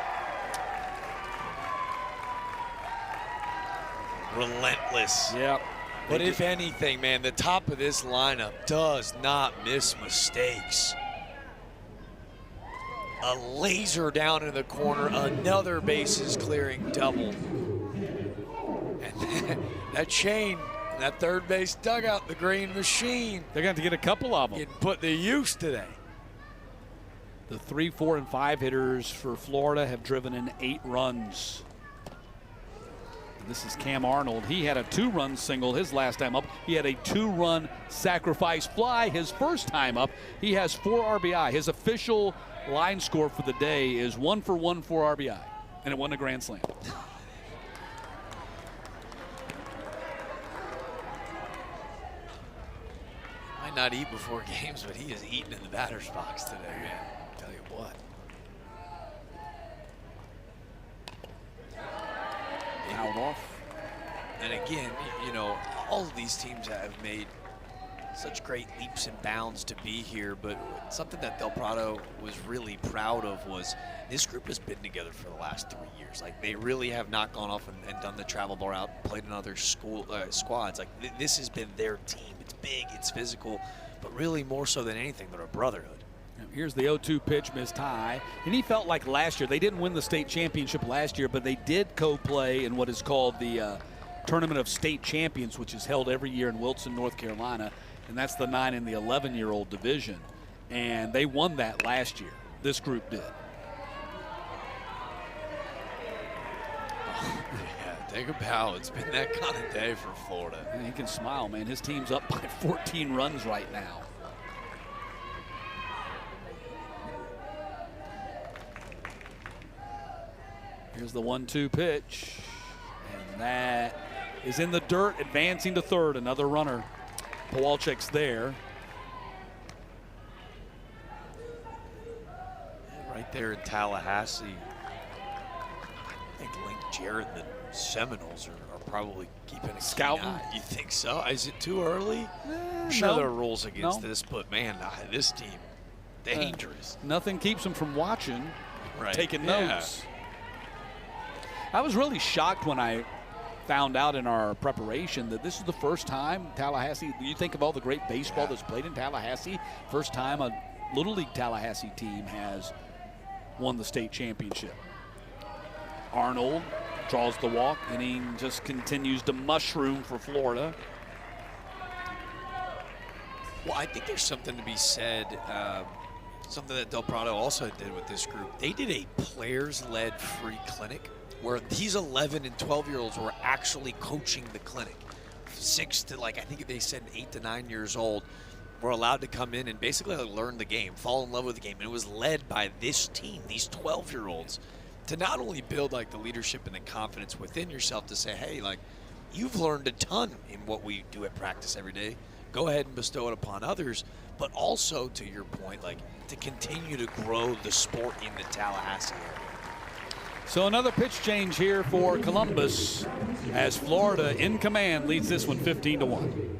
Relentless. Yep. But if anything, man, the top of this lineup does not miss mistakes. A laser down in the corner, another bases clearing double. And that chain, that third base dugout, the green machine. They're going to get a couple of them. Getting put to use today. The 3, 4, and 5 hitters for Florida have driven in 8 runs. This is Cam Arnold. He had a 2-run single his last time up. He had a 2-run sacrifice fly his first time up. He has 4 RBI. His official line score for the day is 1 for 1 for RBI, and it won a grand slam. Might not eat before games, but he is eating in the batter's box today, man. Tell you what. Fouled off. And again, you know, all of these teams have made such great leaps and bounds to be here, but something that Del Prado was really proud of was this group has been together for the last 3 years. Like, they really have not gone off and done the travel bar out, played in other squads. Like, this has been their team. It's big, it's physical, but really more so than anything, they're a brotherhood. Here's the 0-2 pitch, missed high. And he felt like last year, they didn't win the state championship last year, but they did co-play in what is called the Tournament of State Champions, which is held every year in Wilson, North Carolina. And that's the 9 and the 11-year-old division. And they won that last year. This group did. Yeah, think about it. It's been that kind of day for Florida. And he can smile, man. His team's up by 14 runs right now. Here's the 1-2 pitch, and that is in the dirt, advancing to third. Another runner. Pawelczyk's there. Right there in Tallahassee. I think Link Jarrett and the Seminoles are probably keeping a scouting. Keen eye. You think so? Is it too early? I'm sure there are rules against this, but man, this team, dangerous. Nothing keeps them from watching, taking Yeah. notes. I was really shocked when I found out in our preparation that this is the first time Tallahassee, you think of all the great baseball that's played in Tallahassee, first time a Little League Tallahassee team has won the state championship. Arnold draws the walk, and he just continues to mushroom for Florida. Well, I think there's something to be said, something that Del Prado also did with this group. They did a players-led free clinic where these 11 and 12-year-olds were actually coaching the clinic. 6 to, like, I think they said 8 to 9 years old, were allowed to come in and basically learn the game, fall in love with the game. And it was led by this team, these 12-year-olds, to not only build, like, the leadership and the confidence within yourself to say, hey, like, you've learned a ton in what we do at practice every day. Go ahead and bestow it upon others, but also, to your point, like to continue to grow the sport in the Tallahassee area. So another pitch change here for Columbus as Florida in command leads this one 15-1.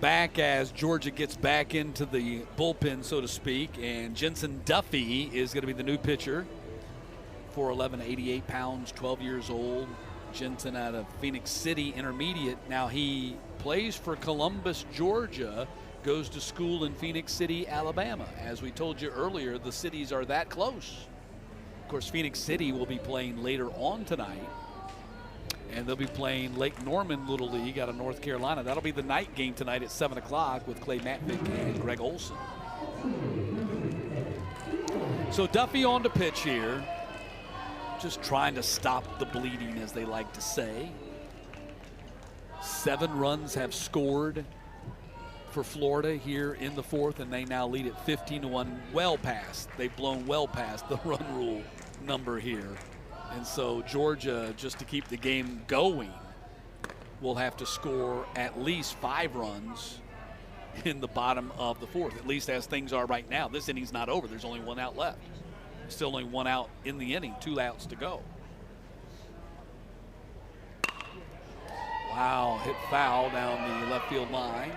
Back as Georgia gets back into the bullpen, so to speak, and Jensen Duffy is going to be the new pitcher. 4'11", 88 pounds, 12 years old. Jensen out of Phoenix City Intermediate. Now he plays for Columbus, Georgia, goes to school in Phoenix City, Alabama. As we told you earlier, the cities are that close. Of course, Phoenix City will be playing later on tonight. And they'll be playing Lake Norman Little League out of North Carolina. That'll be the night game tonight at 7 o'clock with Clay Matvick and Greg Olson. So Duffy on to pitch here. Just trying to stop the bleeding, as they like to say. 7 runs have scored for Florida here in the fourth, and they now lead it 15-1, well past. They've blown well past the run rule number here. And so Georgia, just to keep the game going, will have to score at least 5 runs in the bottom of the fourth, at least as things are right now. This inning's not over. There's only 1 out left. Still only 1 out in the inning, 2 outs to go. Wow, hit foul down the left field line.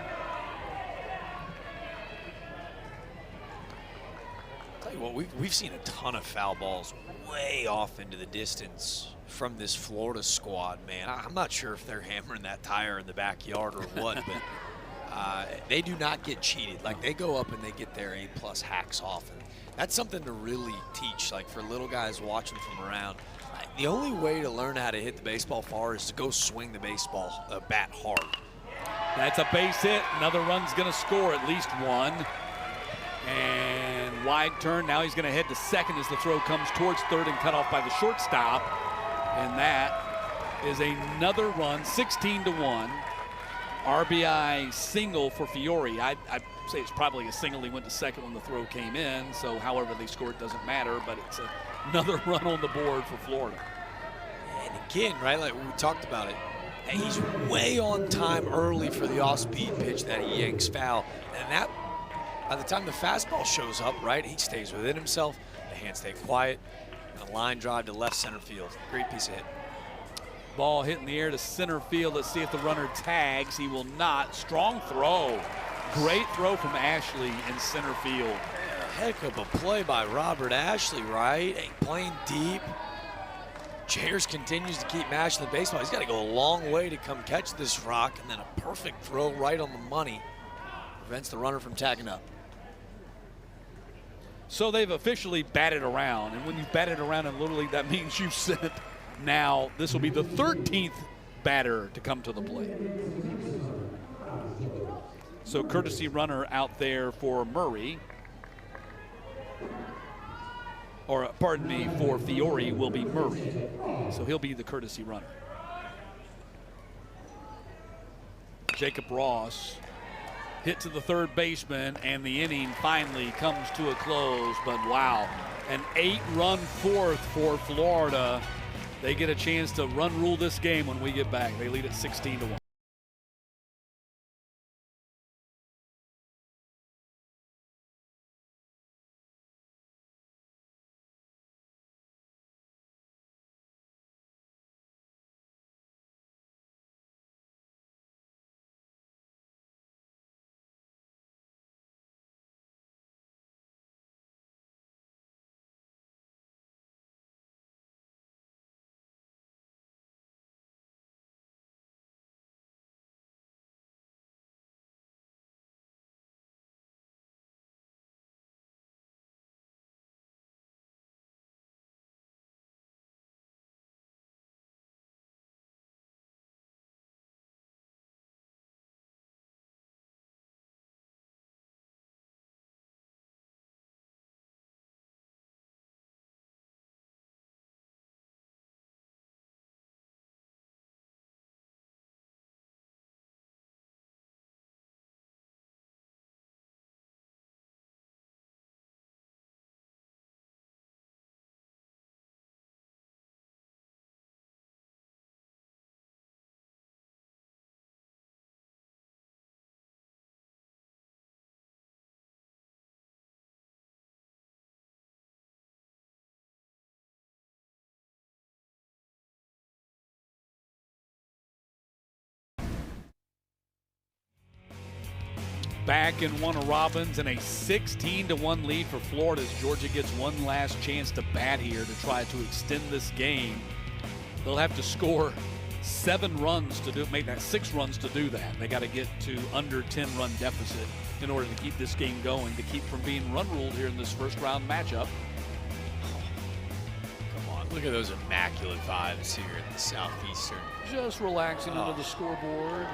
Tell you what, we've seen a ton of foul balls way off into the distance from this Florida squad, man. I'm not sure if they're hammering that tire in the backyard or what, but they do not get cheated. Like, they go up and they get their A+ hacks off. And that's something to really teach, like for little guys watching from around. The only way to learn how to hit the baseball far is to go swing the baseball bat hard. That's a base hit. Another run's going to score, at least 1. And wide turn. Now he's going to head to second as the throw comes towards third and cut off by the shortstop. And that is another run, 16-1. RBI single for Fiore. I'd say it's probably a single. He went to second when the throw came in. So however they scored doesn't matter, but it's another run on the board for Florida. And again, right, like we talked about it, he's way on time early for the off-speed pitch that he yanks foul. And that, by the time the fastball shows up, right, he stays within himself, the hands stay quiet, and a line drive to left center field. Great piece of hit. Ball hit in the air to center field. Let's see if the runner tags. He will not. Strong throw. Great throw from Ashley in center field. Heck of a play by Robert Ashley, right? Playing deep. Chairs continues to keep mashing the baseball. He's got to go a long way to come catch this rock, and then a perfect throw right on the money prevents the runner from tagging up. So they've officially batted around, and when you batted around in Little League, that means you've sent now. This will be the 13th batter to come to the plate. So courtesy runner out there for Murray, or pardon me, for Fiore will be Murray. So he'll be the courtesy runner. Jacob Ross hit to the third baseman, and the inning finally comes to a close. But wow, an 8-run fourth for Florida. They get a chance to run rule this game when we get back. They lead at 16-1. back in Warner Robins and a 16-1 lead for Florida as Georgia gets one last chance to bat here to try to extend this game. They'll have to score 7 runs to make that 6 runs to do that. They got to get to under 10-run deficit in order to keep this game going, to keep from being run ruled here in this first round matchup. Come on, look at those immaculate vibes here in the Southeastern. Just relaxing under the scoreboard.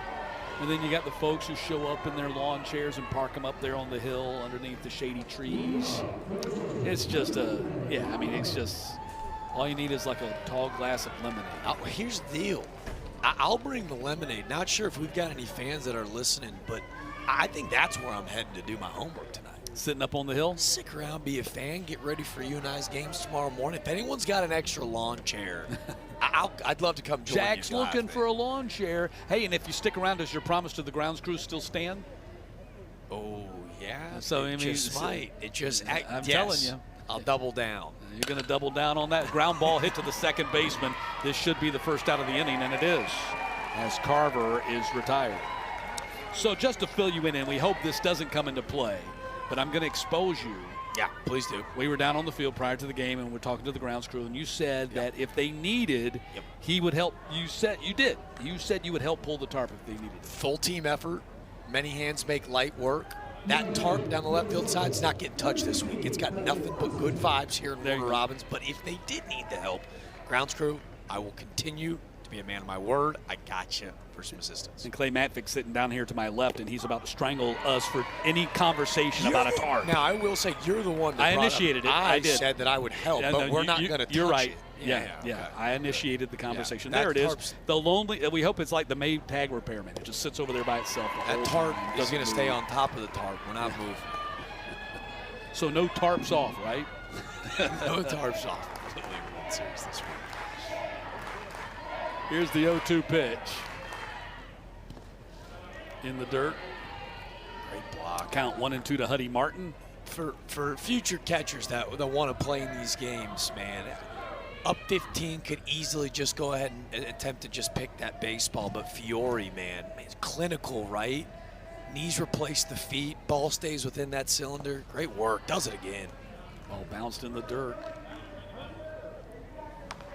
And then you got the folks who show up in their lawn chairs and park them up there on the hill underneath the shady trees. It's just it's just, all you need is like a tall glass of lemonade. Here's the deal. I'll bring the lemonade. Not sure if we've got any fans that are listening, but I think that's where I'm heading to do my homework tonight. Sitting up on the hill? Stick around, be a fan, get ready for you and I's games tomorrow morning. If anyone's got an extra lawn chair, I'd love to come join Jack's you. looking for a lawn chair. Hey, and if you stick around, does your promise to the grounds crew still stand? Oh, yeah. So, it just might. It just, I'm yes, telling you. I'll double down. You're going to double down on that. Ground ball hit to the second baseman. This should be the first out of the inning, and it is, as Carver is retired. So just to fill you in, and we hope this doesn't come into play, but I'm going to expose you. Yeah, please do. We were down on the field prior to the game, and we're talking to the grounds crew, and you said that if they needed, he would help. You said you did. You said you would help pull the tarp if they needed it. Full team effort. Many hands make light work. That tarp down the left field side is not getting touched this week. It's got nothing but good vibes here in Warner Robins. But if they did need the help, grounds crew, I will continue to be a man of my word. I got you for some assistance. And Clay Matvick sitting down here to my left, and he's about to strangle us for any conversation about a tarp. Now, I will say you're the one that I initiated it. I did. said that I would help, but we're not going to touch You're right. it. Yeah. Okay. I initiated the conversation. Yeah, there it is. tarp's- The lonely. We hope it's like the Maytag repairman. It just sits over there by itself. That tarp is going to stay on top of the tarp. We're not moving. So no tarps off, right? No tarps off. Completely World Series this week. Here's the 0-2 pitch. In the dirt. Great block. Count 1-2 to Huddy Martin. For future catchers that want to play in these games, man, up 15 could easily just go ahead and attempt to just pick that baseball. But Fiore, man, it's clinical, right? Knees replace the feet. Ball stays within that cylinder. Great work. Does it again. Ball bounced in the dirt.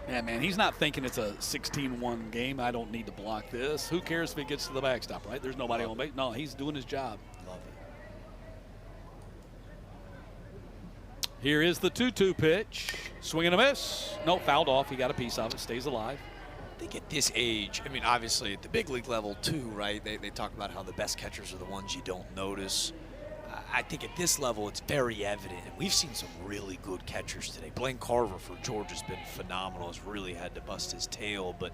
Yeah, man, he's not thinking it's a 16-1 game. I don't need to block this. Who cares if he gets to the backstop, right? There's nobody on base. No, he's doing his job. Love it. Here is the 2-2 pitch. Swing and a miss. No, fouled off. He got a piece of it. Stays alive. I think at this age, I mean, obviously at the big league level too, right? They talk about how the best catchers are the ones you don't notice. I think at this level, it's very evident. And we've seen some really good catchers today. Blaine Carver for Georgia's been phenomenal. Has really had to bust his tail, but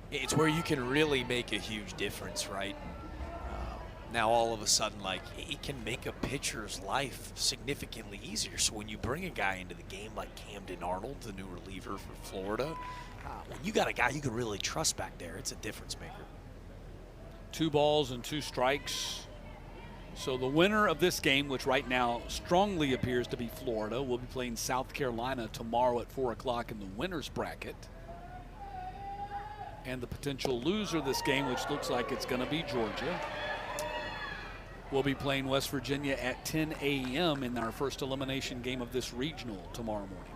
it's where you can really make a huge difference, right? Now all of a sudden, like, it can make a pitcher's life significantly easier. So when you bring a guy into the game like Camden Arnold, the new reliever for Florida, when you got a guy you can really trust back there, it's a difference maker. 2 balls and 2 strikes. So the winner of this game, which right now strongly appears to be Florida, will be playing South Carolina tomorrow at 4 o'clock in the winner's bracket. And the potential loser of this game, which looks like it's going to be Georgia, will be playing West Virginia at 10 a.m. in our first elimination game of this regional tomorrow morning.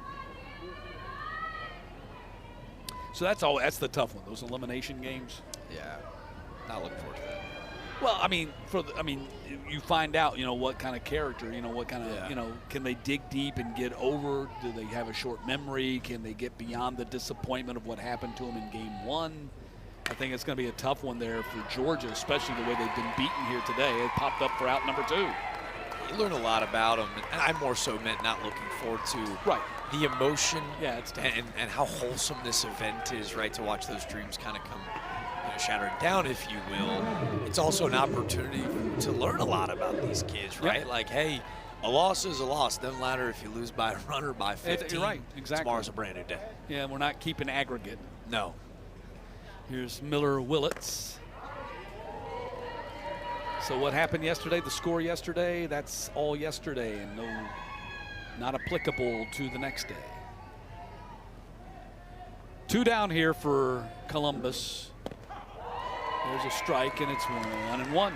So that's the tough one, those elimination games. Yeah, not looking forward to that. Well, I mean, you find out, what kind of character, what kind of, can they dig deep and get over? Do they have a short memory? Can they get beyond the disappointment of what happened to them in game 1? I think it's going to be a tough one there for Georgia, especially the way they've been beaten here today. It popped up for out number 2. You learn a lot about them, and I more so meant not looking forward to the emotion it's and how wholesome this event is, right, to watch those dreams kind of come shattering down, if you will. It's also an opportunity to learn a lot about these kids, right? Yep. Like, hey, a loss is a loss. Doesn't matter if you lose by a run or by 15. You're right, exactly. Tomorrow's a brand new day. Yeah, we're not keeping aggregate. No. Here's Miller Willits. So what happened yesterday, the score yesterday, that's all yesterday and not applicable to the next day. 2 down here for Columbus. There's a strike, and it's 1-1.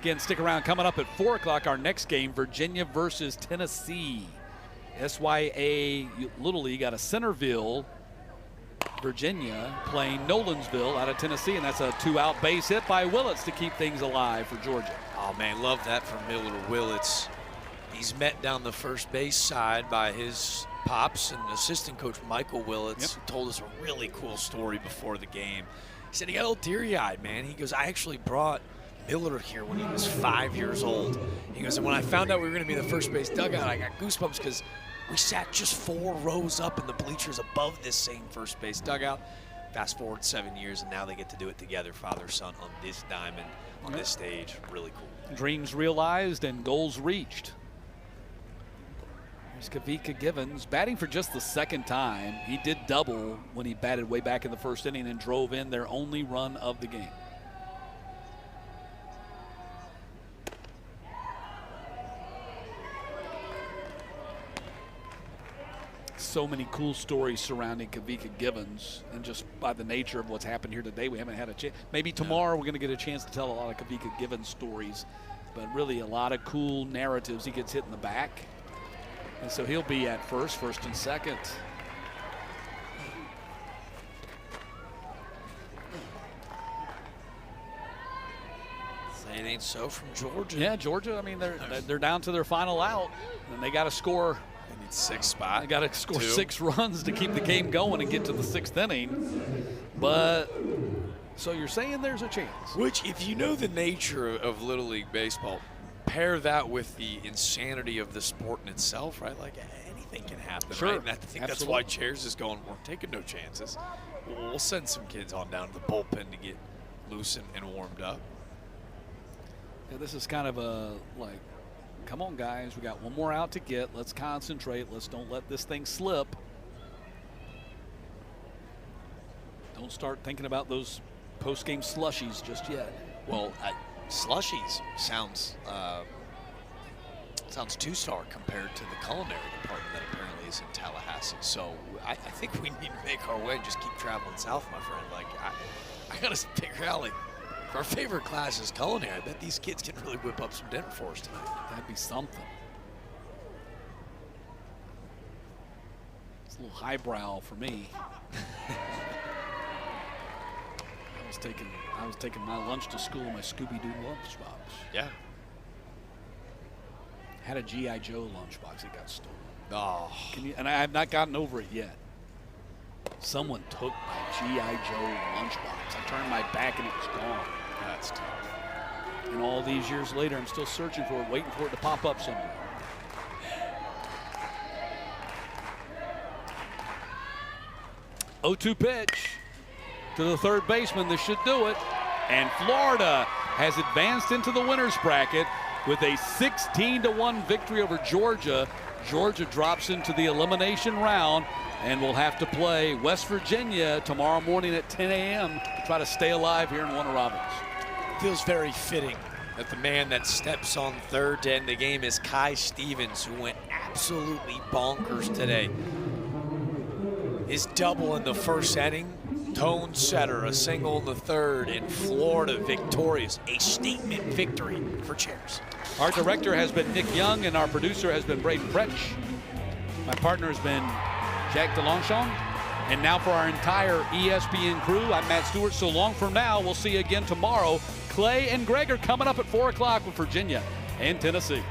Again, stick around. Coming up at 4 o'clock, our next game, Virginia versus Tennessee. SYA Little League out of Centerville, Virginia, playing Nolensville out of Tennessee, and that's a 2-out base hit by Willits to keep things alive for Georgia. Oh, man, love that from Miller Willits. He's met down the first base side by his pops and assistant coach Michael Willits, who told us a really cool story before the game. He said he got a little teary-eyed, man. He goes, I actually brought Miller here when he was 5 years old. He goes, and when I found out we were going to be in the first base dugout, I got goosebumps because we sat just 4 rows up in the bleachers above this same first base dugout. Fast forward 7 years, and now they get to do it together, father-son, on this diamond, on this stage. Really cool. Dreams realized and goals reached. Here's Kavika Givens batting for just the second time. He did double when he batted way back in the first inning and drove in their only run of the game. So many cool stories surrounding Kavika Givens, and just by the nature of what's happened here today, we haven't had a chance. Maybe tomorrow we're going to get a chance to tell a lot of Kavika Givens stories, but really a lot of cool narratives. He gets hit in the back, and so he'll be at first and second. Say it ain't so from Georgia. Yeah, Georgia, I mean, they're down to their final out, and they got to score. They need 6 spots. They got to score 6 runs to keep the game going and get to the 6th inning. But so you're saying there's a chance. Which, if you know the nature of Little League Baseball, pair that with the insanity of the sport in itself, right? Like anything can happen, sure. right? And I think that's why Chairs is going, we're taking no chances. We'll send some kids on down to the bullpen to get loose and warmed up. Yeah, this is kind of a, like, come on, guys. We got one more out to get. Let's concentrate. Let's don't let this thing slip. Don't start thinking about those post-game slushies just yet. Well, slushies sounds 2-star compared to the culinary department that apparently is in Tallahassee. So I think we need to make our way and just keep traveling south, my friend. Like, I got to figure out, like, if our favorite class is culinary, I bet these kids can really whip up some dinner for us tonight. That'd be something. It's a little highbrow for me. I was taking my lunch to school in my Scooby-Doo lunchbox. Yeah. Had a G.I. Joe lunchbox that got stolen. Oh. And I have not gotten over it yet. Someone took my G.I. Joe lunchbox. I turned my back and it was gone. That's tough. And all these years later, I'm still searching for it, waiting for it to pop up somewhere. Oh-2 pitch to the third baseman. This should do it. And Florida has advanced into the winner's bracket with a 16-1 victory over Georgia. Georgia drops into the elimination round and will have to play West Virginia tomorrow morning at 10 a.m. to try to stay alive here in Warner Robins. Feels very fitting that the man that steps on third to end the game is Kai Stevens, who went absolutely bonkers today. His double in the first inning, tone setter, a single in the third, and Florida victorious. A statement victory for Chairs. Our director has been Nick Young, and our producer has been Braden Pretch. My partner has been Jack DeLongchamp. And now for our entire ESPN crew, I'm Matt Stewart. So long from now. We'll see you again tomorrow. Clay and Greg are coming up at 4 o'clock with Virginia and Tennessee.